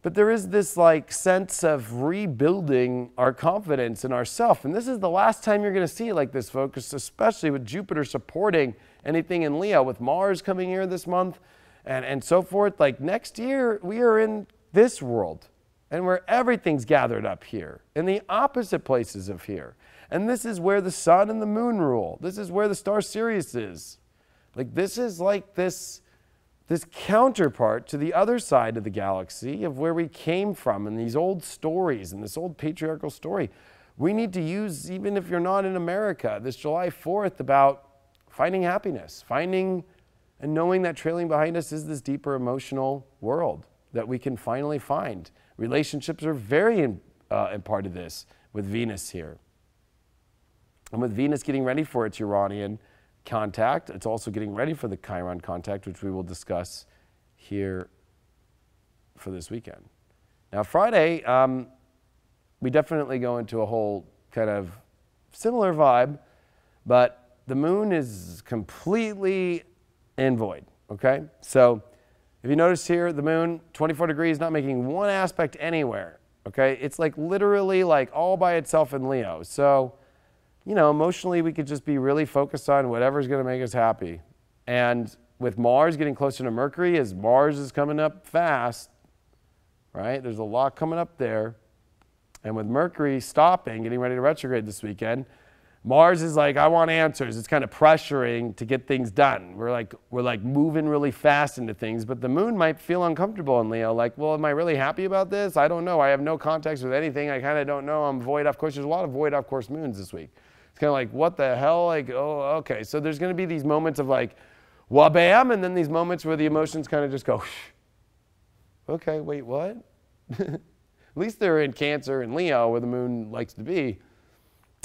But there is this like sense of rebuilding our confidence in ourself. And this is the last time you're going to see it like this, folks, especially with Jupiter supporting anything in Leo, with Mars coming here this month and so forth. Like next year, we are in this world and where everything's gathered up here in the opposite places of here. And this is where the sun and the moon rule. This is where the star Sirius is. Like this is like this counterpart to the other side of the galaxy of where we came from and these old stories and this old patriarchal story. We need to use, even if you're not in America, this July 4th about finding happiness, finding and knowing that trailing behind us is this deeper emotional world that we can finally find. Relationships are very in part of this with Venus here. And with Venus getting ready for its Uranian contact, it's also getting ready for the Chiron contact, which we will discuss here for this weekend. Now Friday, we definitely go into a whole kind of similar vibe, but the moon is completely in void, okay? So if you notice here, the moon, 24 degrees, not making one aspect anywhere, okay? It's like literally like all by itself in Leo. So, you know, emotionally, we could just be really focused on whatever's going to make us happy. And with Mars getting closer to Mercury, as Mars is coming up fast, right? There's a lot coming up there. And with Mercury stopping, getting ready to retrograde this weekend, Mars is like, I want answers. It's kind of pressuring to get things done. We're like moving really fast into things, but the moon might feel uncomfortable in Leo. Like, well, am I really happy about this? I don't know. I have no context with anything. I kind of don't know. I'm void off course. There's a lot of void off course moons this week. It's kind of like, what the hell? Like, oh, okay. So there's going to be these moments of like, wabam, and then these moments where the emotions kind of just go, shh. Okay, wait, what? At least they're in Cancer and Leo where the moon likes to be.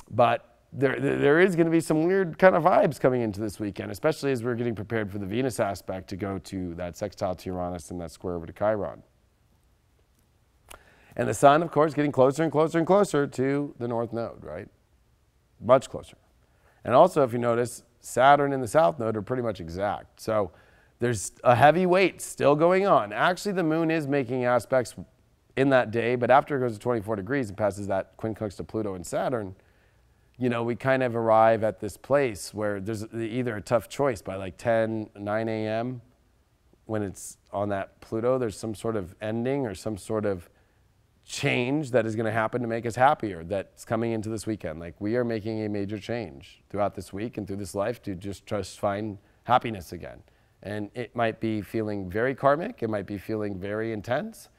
But there is going to be some weird kind of vibes coming into this weekend, especially as we're getting prepared for the Venus aspect to go to that sextile to Uranus and that square over to Chiron. And the sun, of course, getting closer and closer and closer to the North Node, right? Much closer. And also, if you notice, Saturn and the South Node are pretty much exact. So there's a heavy weight still going on. Actually, the moon is making aspects in that day, but after it goes to 24 degrees and passes that quincunx to Pluto and Saturn, you know, we kind of arrive at this place where there's either a tough choice by like 9 a.m. when it's on that Pluto, there's some sort of ending or some sort of change that is going to happen to make us happier that's coming into this weekend. Like we are making a major change throughout this week and through this life to just find happiness again. And it might be feeling very karmic, it might be feeling very intense,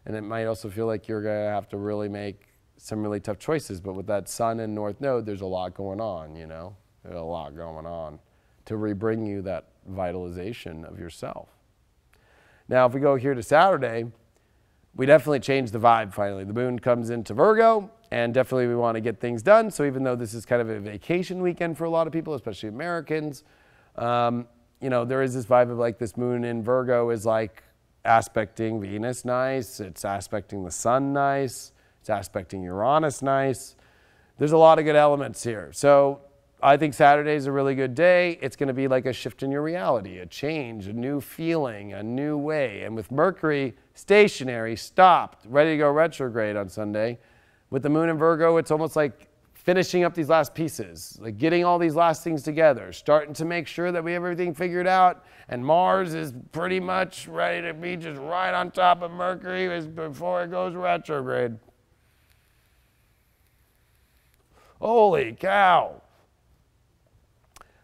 and it might also feel like you're going to have to really make some really tough choices. But with that sun and North Node, there's a lot going on, you know? There's a lot going on to rebring you that vitalization of yourself. Now, if we go here to Saturday, we definitely change the vibe finally. The moon comes into Virgo, and definitely we want to get things done. So even though this is kind of a vacation weekend for a lot of people, especially Americans, you know, there is this vibe of like this moon in Virgo is like aspecting Venus nice, it's aspecting the sun nice, it's aspecting Uranus nice. There's a lot of good elements here. So I think Saturday is a really good day. It's going to be like a shift in your reality, a change, a new feeling, a new way. And with Mercury stationary, stopped, ready to go retrograde on Sunday, with the moon in Virgo, it's almost like finishing up these last pieces, like getting all these last things together, starting to make sure that we have everything figured out. And Mars is pretty much ready to be just right on top of Mercury before it goes retrograde. Holy cow.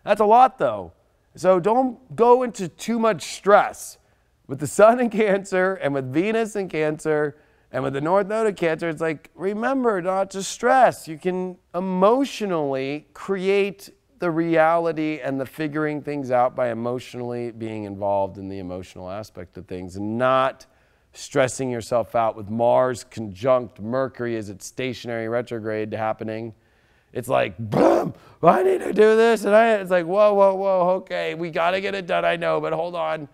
That's a lot though. So don't go into too much stress. With the sun in Cancer and with Venus in Cancer and with the North Node in Cancer, it's like, remember not to stress. You can emotionally create the reality and the figuring things out by emotionally being involved in the emotional aspect of things and not stressing yourself out with Mars conjunct Mercury as it's stationary retrograde happening. It's like, boom, I need to do this. And it's like, whoa, whoa, whoa, okay, we got to get it done, I know, but hold on.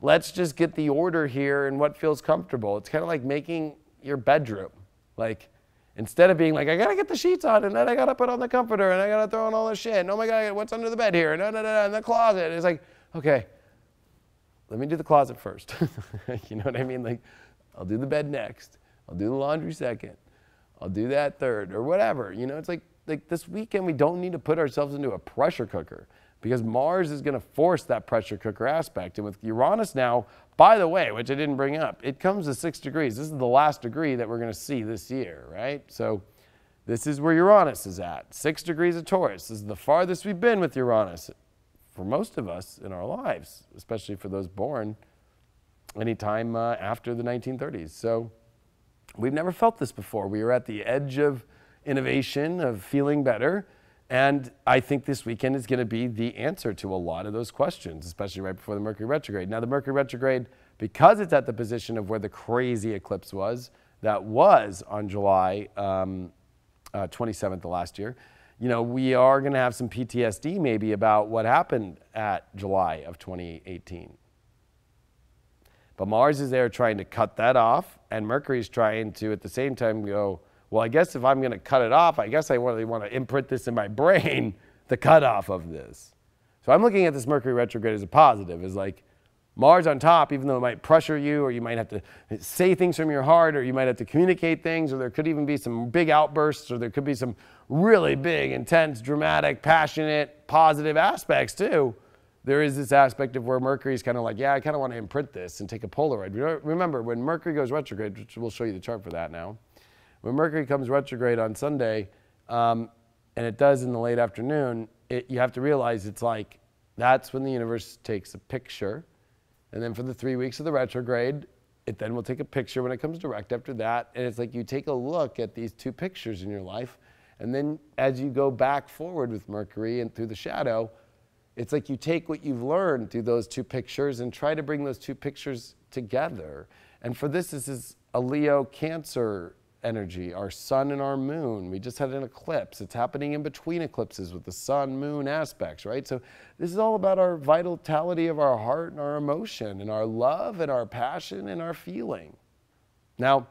Let's just get the order here and what feels comfortable. It's kind of like making your bedroom, Like, instead of being like, I gotta get the sheets on, and then I gotta put on the comforter, and I gotta throw on all this shit, and oh my God, what's under the bed here, and in the closet. It's like, okay, let me do the closet first. You know what I mean? Like, I'll do the bed next. I'll do the laundry second. I'll do that third, or whatever. You know, it's like this weekend, we don't need to put ourselves into a pressure cooker, because Mars is gonna force that pressure cooker aspect. And with Uranus now, by the way, which I didn't bring up, it comes to 6 degrees. This is the last degree that we're gonna see this year, right? So this is where Uranus is at, 6 degrees of Taurus. This is the farthest we've been with Uranus for most of us in our lives, especially for those born anytime after the 1930s. So we've never felt this before. We are at the edge of innovation, of feeling better. And I think this weekend is going to be the answer to a lot of those questions, especially right before the Mercury retrograde. Now, the Mercury retrograde, because it's at the position of where the crazy eclipse was, that was on July 27th of last year, you know, we are going to have some PTSD maybe about what happened at July of 2018. But Mars is there trying to cut that off, and Mercury is trying to, at the same time, go, well, I guess if I'm going to cut it off, I guess I really want to imprint this in my brain, the cutoff of this. So I'm looking at this Mercury retrograde as a positive, as like Mars on top, even though it might pressure you, or you might have to say things from your heart, or you might have to communicate things, or there could even be some big outbursts, or there could be some really big, intense, dramatic, passionate, positive aspects too. There is this aspect of where Mercury is kind of like, yeah, I kind of want to imprint this and take a Polaroid. Remember, when Mercury goes retrograde, which we'll show you the chart for that now, when Mercury comes retrograde on Sunday, and it does in the late afternoon, you have to realize it's like, that's when the universe takes a picture. And then for the 3 weeks of the retrograde, it then will take a picture when it comes direct after that. And it's like you take a look at these two pictures in your life. And then as you go back forward with Mercury and through the shadow, it's like you take what you've learned through those two pictures and try to bring those two pictures together. And for this is a Leo Cancer energy, our sun and our moon. We just had an eclipse. It's happening in between eclipses with the sun moon aspects, right? So this is all about our vitality of our heart and our emotion and our love and our passion and our feeling. Now,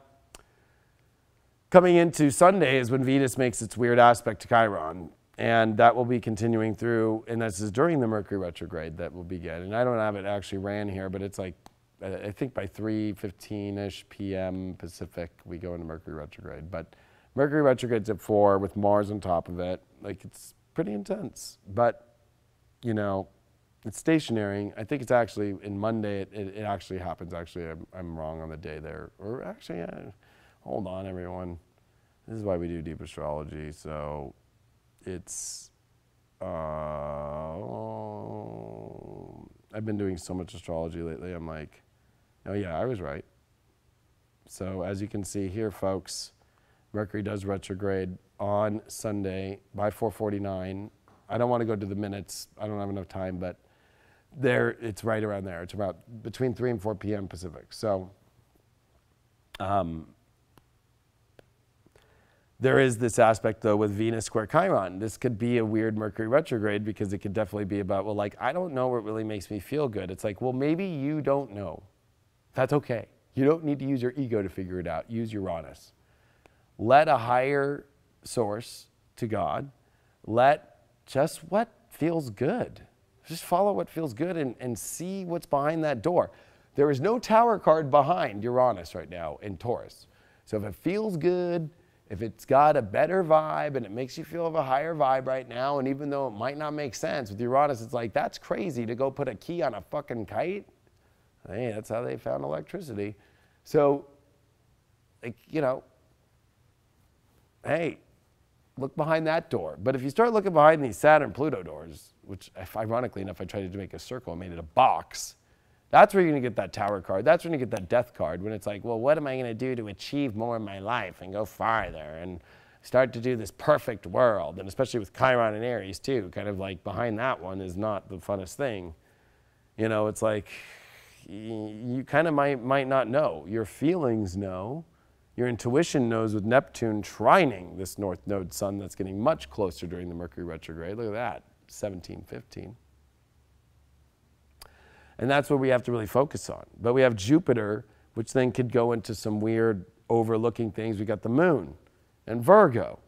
coming into Sunday is when Venus makes its weird aspect to Chiron, and that will be continuing through, and this is during the Mercury retrograde that will begin. And I don't have it actually ran here, but it's like, I think by 3:15-ish p.m. Pacific, we go into Mercury retrograde. But Mercury retrograde's at 4 with Mars on top of it. Like, it's pretty intense. But, you know, it's stationary. I think it's actually, in Monday, it actually happens. Actually, I'm wrong on the day there. Or actually, hold on, everyone. This is why we do deep astrology. So it's, I've been doing so much astrology lately. I'm like, oh yeah, I was right. So as you can see here, folks, Mercury does retrograde on Sunday by 4:49. I don't want to go to the minutes. I don't have enough time, but there, it's right around there. It's about between 3 and 4 p.m. Pacific. So there is this aspect, though, with Venus square Chiron. This could be a weird Mercury retrograde because it could definitely be about, well, like, I don't know what really makes me feel good. It's like, well, maybe you don't know. That's okay. You don't need to use your ego to figure it out. Use Uranus. Let a higher source to God. Let just what feels good. Just follow what feels good and see what's behind that door. There is no tower card behind Uranus right now in Taurus. So if it feels good, if it's got a better vibe and it makes you feel of a higher vibe right now, and even though it might not make sense with Uranus, it's like, that's crazy to go put a key on a fucking kite. Hey, that's how they found electricity. So, like, you know, hey, look behind that door. But if you start looking behind these Saturn-Pluto doors, which ironically enough, I tried to make a circle and made it a box, that's where you're going to get that tower card. That's when you get that death card, when it's like, well, what am I going to do to achieve more in my life and go farther and start to do this perfect world? And especially with Chiron and Aries, too, kind of like behind that one is not the funnest thing. You know, it's like you kind of might not know. Your feelings know. Your intuition knows with Neptune trining this North Node Sun that's getting much closer during the Mercury retrograde. Look at that, 1715. And that's what we have to really focus on. But we have Jupiter, which then could go into some weird overlooking things. We got the moon and Virgo,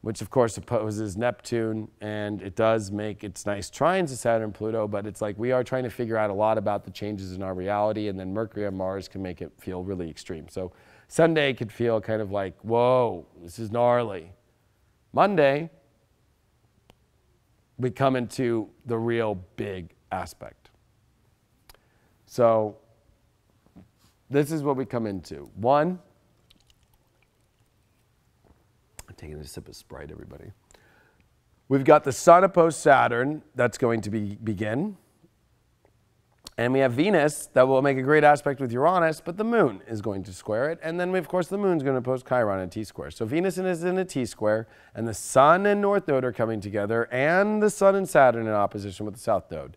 which of course opposes Neptune, and it does make its nice trines to Saturn and Pluto, but it's like we are trying to figure out a lot about the changes in our reality, and then Mercury and Mars can make it feel really extreme. So Sunday could feel kind of like, whoa, this is gnarly. Monday, we come into the real big aspect. So this is what we come into. One, I'm taking a sip of Sprite, everybody. We've got the Sun opposed Saturn that's going to begin. And we have Venus that will make a great aspect with Uranus, but the moon is going to square it. And then, of course, the moon's going to oppose Chiron in T-square. So Venus is in a T-square, and the Sun and North Node are coming together, and the Sun and Saturn in opposition with the South Node.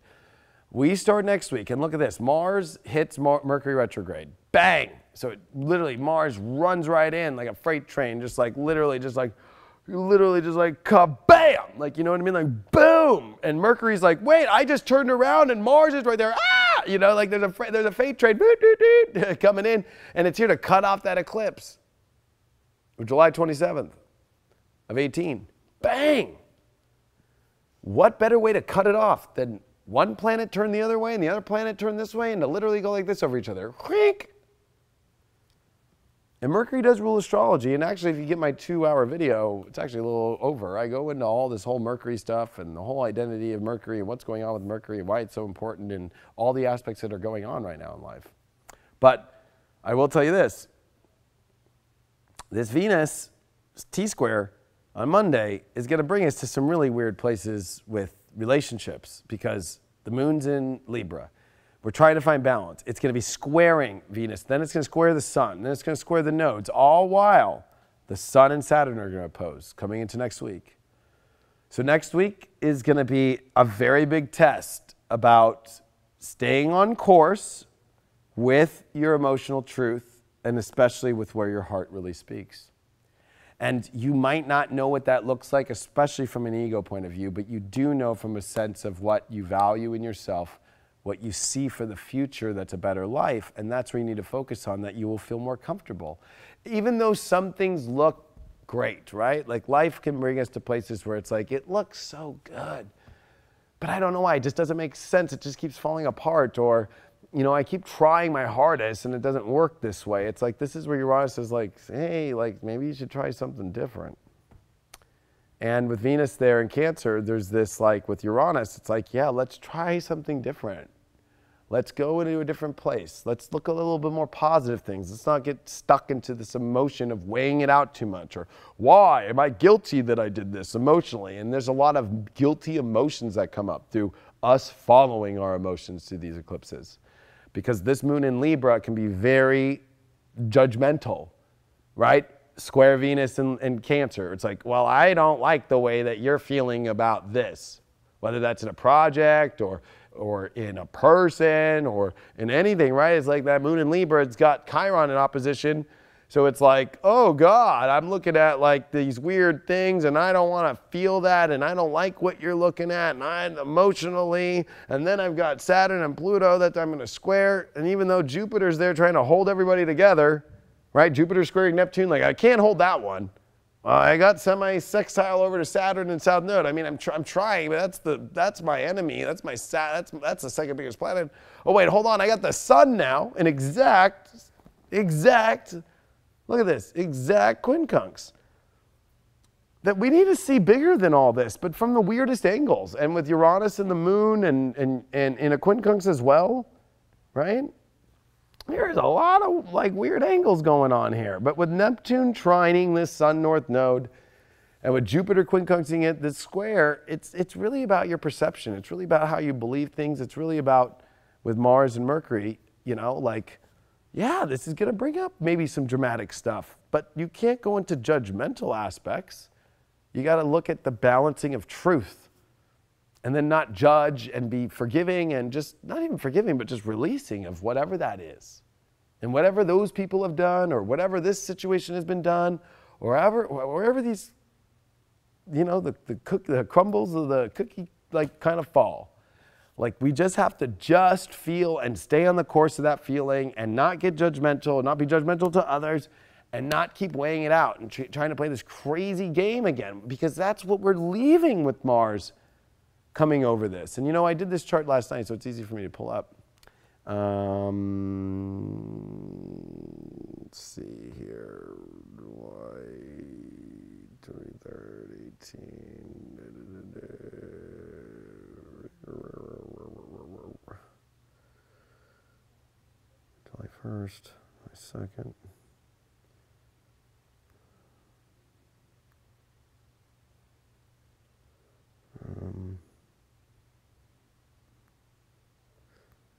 We start next week, and look at this. Mars hits Mercury Retrograde. Bang! So it literally, Mars runs right in like a freight train, just like literally just like kabam! Like, you know what I mean? Like, boom! And Mercury's like, wait, I just turned around and Mars is right there. Ah! You know, like there's a freight train coming in, and it's here to cut off that eclipse. July 27th of 18. Bang! What better way to cut it off than one planet turn the other way and the other planet turn this way, and to literally go like this over each other. Creak! And Mercury does rule astrology, and actually if you get my 2-hour video, it's actually a little over. I go into all this whole Mercury stuff and the whole identity of Mercury and what's going on with Mercury and why it's so important and all the aspects that are going on right now in life. But I will tell you this. This Venus T-square on Monday is going to bring us to some really weird places with relationships because the moon's in Libra. We're trying to find balance. It's going to be squaring Venus. Then it's going to square the Sun. Then it's going to square the nodes, all while the Sun and Saturn are going to oppose coming into next week. So next week is going to be a very big test about staying on course with your emotional truth, and especially with where your heart really speaks. And you might not know what that looks like, especially from an ego point of view, but you do know from a sense of what you value in yourself, what you see for the future that's a better life, and that's where you need to focus on, that you will feel more comfortable. Even though some things look great, right? Like life can bring us to places where it's like, it looks so good, but I don't know why, it just doesn't make sense, it just keeps falling apart, or, you know, I keep trying my hardest and it doesn't work this way. It's like, this is where Uranus is like, hey, like maybe you should try something different. And with Venus there in Cancer, there's this like with Uranus, it's like, yeah, let's try something different. Let's go into a different place. Let's look a little bit more positive things. Let's not get stuck into this emotion of weighing it out too much, or why am I guilty that I did this emotionally? And there's a lot of guilty emotions that come up through us following our emotions through these eclipses. Because this moon in Libra can be very judgmental, right? Square Venus in Cancer. It's like, well, I don't like the way that you're feeling about this, whether that's in a project or in a person or in anything, right? It's like that moon in Libra, it's got Chiron in opposition. So it's like, oh God, I'm looking at like these weird things and I don't want to feel that and I don't like what you're looking at and I'm emotionally, and then I've got Saturn and Pluto that I'm going to square, and even though Jupiter's there trying to hold everybody together, right? Jupiter squaring Neptune, like I can't hold that one. I got semi-sextile over to Saturn and South Node. I mean, I'm trying, but that's my enemy. That's the second biggest planet. Oh wait, hold on. I got the Sun now, an exact. Look at this, exact quincunx. That we need to see bigger than all this, but from the weirdest angles. And with Uranus and the Moon and in a quincunx as well, right? There's a lot of like weird angles going on here. But with Neptune trining this Sun North Node, and with Jupiter quincunxing it, this square, it's really about your perception. It's really about how you believe things. It's really about, with Mars and Mercury, you know, like, yeah, this is going to bring up maybe some dramatic stuff, but you can't go into judgmental aspects. You got to look at the balancing of truth, and then not judge and be forgiving, and just not even forgiving, but just releasing of whatever that is. And whatever those people have done, or whatever this situation has been done, or wherever these, you know, the crumbles of the cookie like kind of fall. Like, we just have to just feel and stay on the course of that feeling and not get judgmental, not be judgmental to others, and not keep weighing it out and trying to play this crazy game again, because that's what we're leaving with Mars coming over this. And you know, I did this chart last night, so it's easy for me to pull up. Let's see here. July 23rd, 18. July 1st, July 2nd.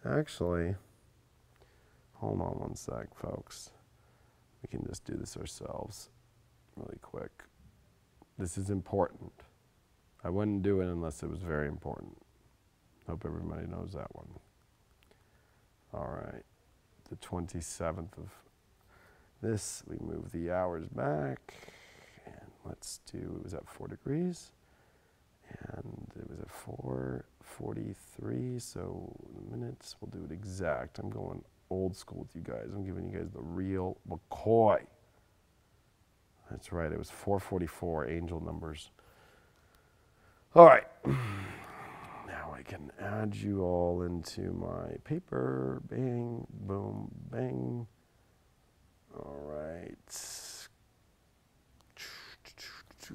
Actually, hold on one sec, folks. We can just do this ourselves really quick. This is important. I wouldn't do it unless it was very important. Hope everybody knows that one. All right, the 27th of this, we move the hours back, and let's do, it was at 4 degrees. And it was at 4:43, so minutes, we'll do it exact. I'm going old school with you guys. I'm giving you guys the real McCoy. That's right, it was 4:44, angel numbers. All right, now I can add you all into my paper. Bang, boom, bang. All right.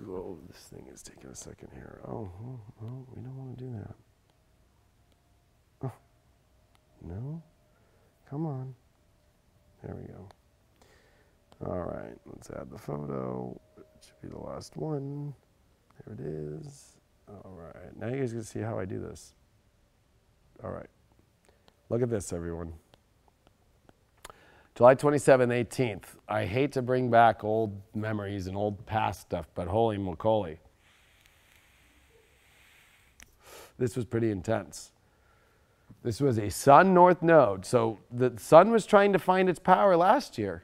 Oh, this thing is taking a second here. Oh, we don't want to do that. Oh, no? Come on. There we go. All right, let's add the photo. It should be the last one. There it is. All right, now you guys can see how I do this. All right, look at this, everyone. July 27th, 18th. I hate to bring back old memories and old past stuff, but holy moly. This was pretty intense. This was a Sun North node. So the Sun was trying to find its power last year,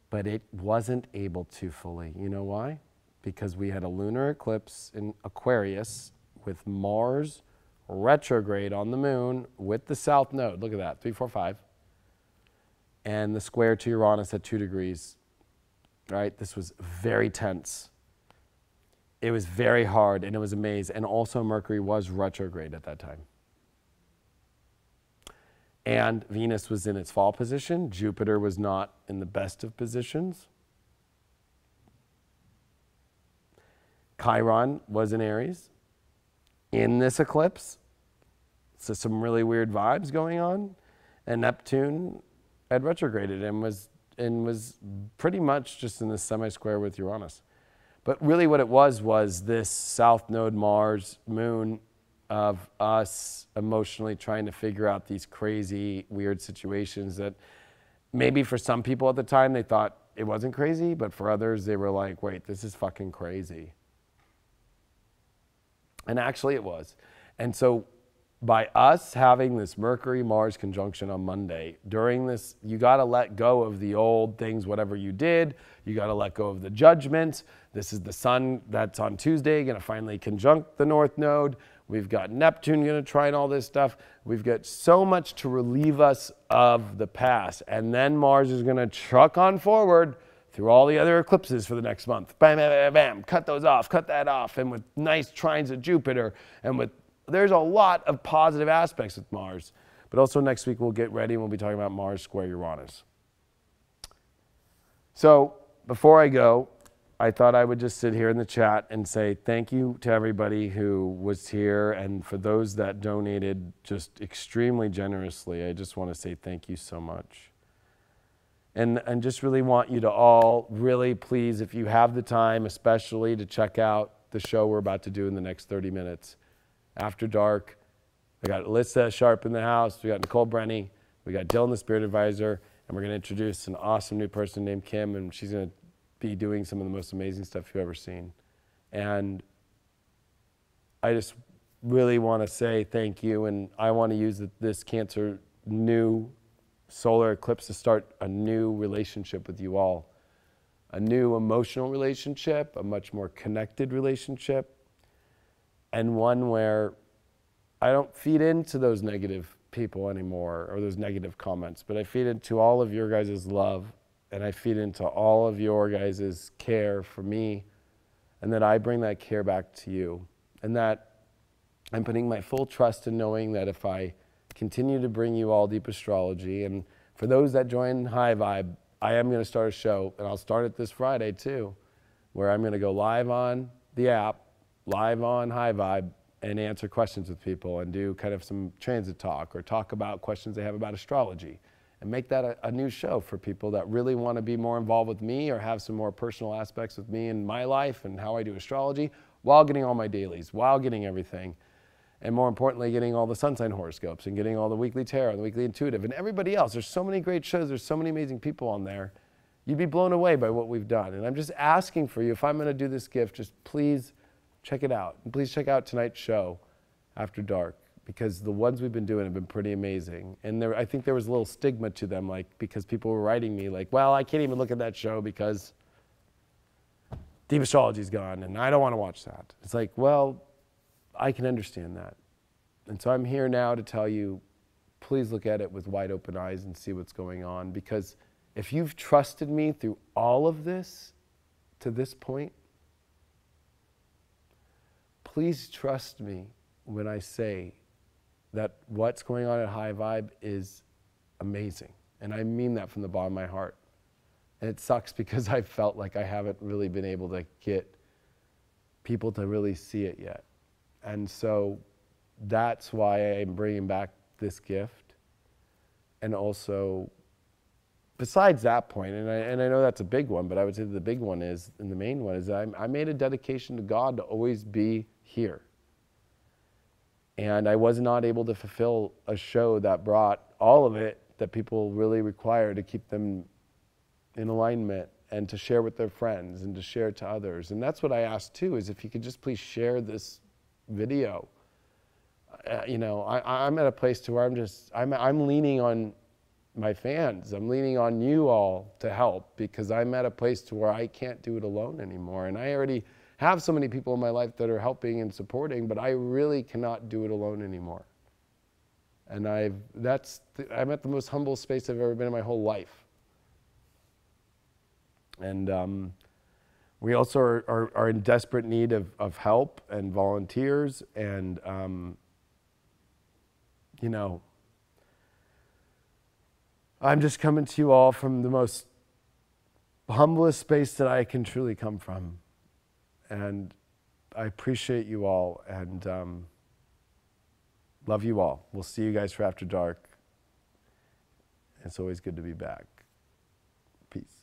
but it wasn't able to fully. You know why? Because we had a lunar eclipse in Aquarius with Mars retrograde on the moon with the South node. Look at that, 3, 4, 5. And the square to Uranus at 2 degrees, right? This was very tense. It was very hard, and it was a maze. And also Mercury was retrograde at that time. And Venus was in its fall position. Jupiter was not in the best of positions. Chiron was in Aries in this eclipse. So some really weird vibes going on. And Neptune had retrograded and was pretty much just in this semi-square with Uranus. But really what it was this South Node Mars moon of us emotionally trying to figure out these crazy, weird situations that maybe for some people at the time they thought it wasn't crazy, but for others they were like, wait, this is fucking crazy. And actually it was. And so by us having this Mercury-Mars conjunction on Monday, during this, you got to let go of the old things, whatever you did. You got to let go of the judgment. This is the Sun that's on Tuesday, going to finally conjunct the North Node. We've got Neptune going to try and all this stuff. We've got so much to relieve us of the past. And then Mars is going to truck on forward through all the other eclipses for the next month. Bam, bam, bam, bam. Cut those off, cut that off. And with nice trines of Jupiter and with there's a lot of positive aspects with Mars. But also next week we'll get ready and we'll be talking about Mars square Uranus. So before I go, I thought I would just sit here in the chat and say thank you to everybody who was here, and for those that donated just extremely generously, I just want to say thank you so much. And just really want you to all really please, if you have the time, especially to check out the show we're about to do in the next 30 minutes. After dark, we got Alyssa Sharp in the house, we got Nicole Brenny, we got Dylan the Spirit Advisor, and we're going to introduce an awesome new person named Kim, and she's going to be doing some of the most amazing stuff you've ever seen. And I just really want to say thank you, and I want to use this Cancer new solar eclipse to start a new relationship with you all. A new emotional relationship, a much more connected relationship, and one where I don't feed into those negative people anymore or those negative comments, but I feed into all of your guys' love and I feed into all of your guys' care for me, and that I bring that care back to you, and that I'm putting my full trust in knowing that if I continue to bring you all deep astrology, and for those that join High Vibe, I am going to start a show, and I'll start it this Friday too, where I'm going to go live on the app, live on High Vibe, and answer questions with people and do kind of some transit talk or talk about questions they have about astrology, and make that a new show for people that really want to be more involved with me or have some more personal aspects with me in my life and how I do astrology, while getting all my dailies, while getting everything. And more importantly, getting all the sun sign horoscopes and getting all the weekly tarot and the weekly intuitive and everybody else. There's so many great shows. There's so many amazing people on there. You'd be blown away by what we've done. And I'm just asking for you, if I'm going to do this gift, just please check it out. And please check out tonight's show, After Dark, because the ones we've been doing have been pretty amazing. And I think there was a little stigma to them, like, because people were writing me like, well, I can't even look at that show because deep astrology's gone and I don't want to watch that. It's like, well, I can understand that. And so I'm here now to tell you, please look at it with wide open eyes and see what's going on. Because if you've trusted me through all of this to this point, please trust me when I say that what's going on at High Vibe is amazing. And I mean that from the bottom of my heart. And it sucks because I felt like I haven't really been able to get people to really see it yet. And so that's why I'm bringing back this gift. And also, besides that point, and I know that's a big one, but I would say the big one is, and the main one is, that I made a dedication to God to always be here. And I was not able to fulfill a show that brought all of it that people really require to keep them in alignment and to share with their friends and to share to others. And that's what I asked too, is if you could just please share this video. You know, I'm at a place to where I'm leaning on my fans. I'm leaning on you all to help, because I'm at a place to where I can't do it alone anymore. And I already have so many people in my life that are helping and supporting, but I really cannot do it alone anymore. And I'm at the most humble space I've ever been in my whole life. And we also are in desperate need of help and volunteers, and you know, I'm just coming to you all from the most humblest space that I can truly come from. And I appreciate you all, and love you all. We'll see you guys for After Dark. It's always good to be back. Peace.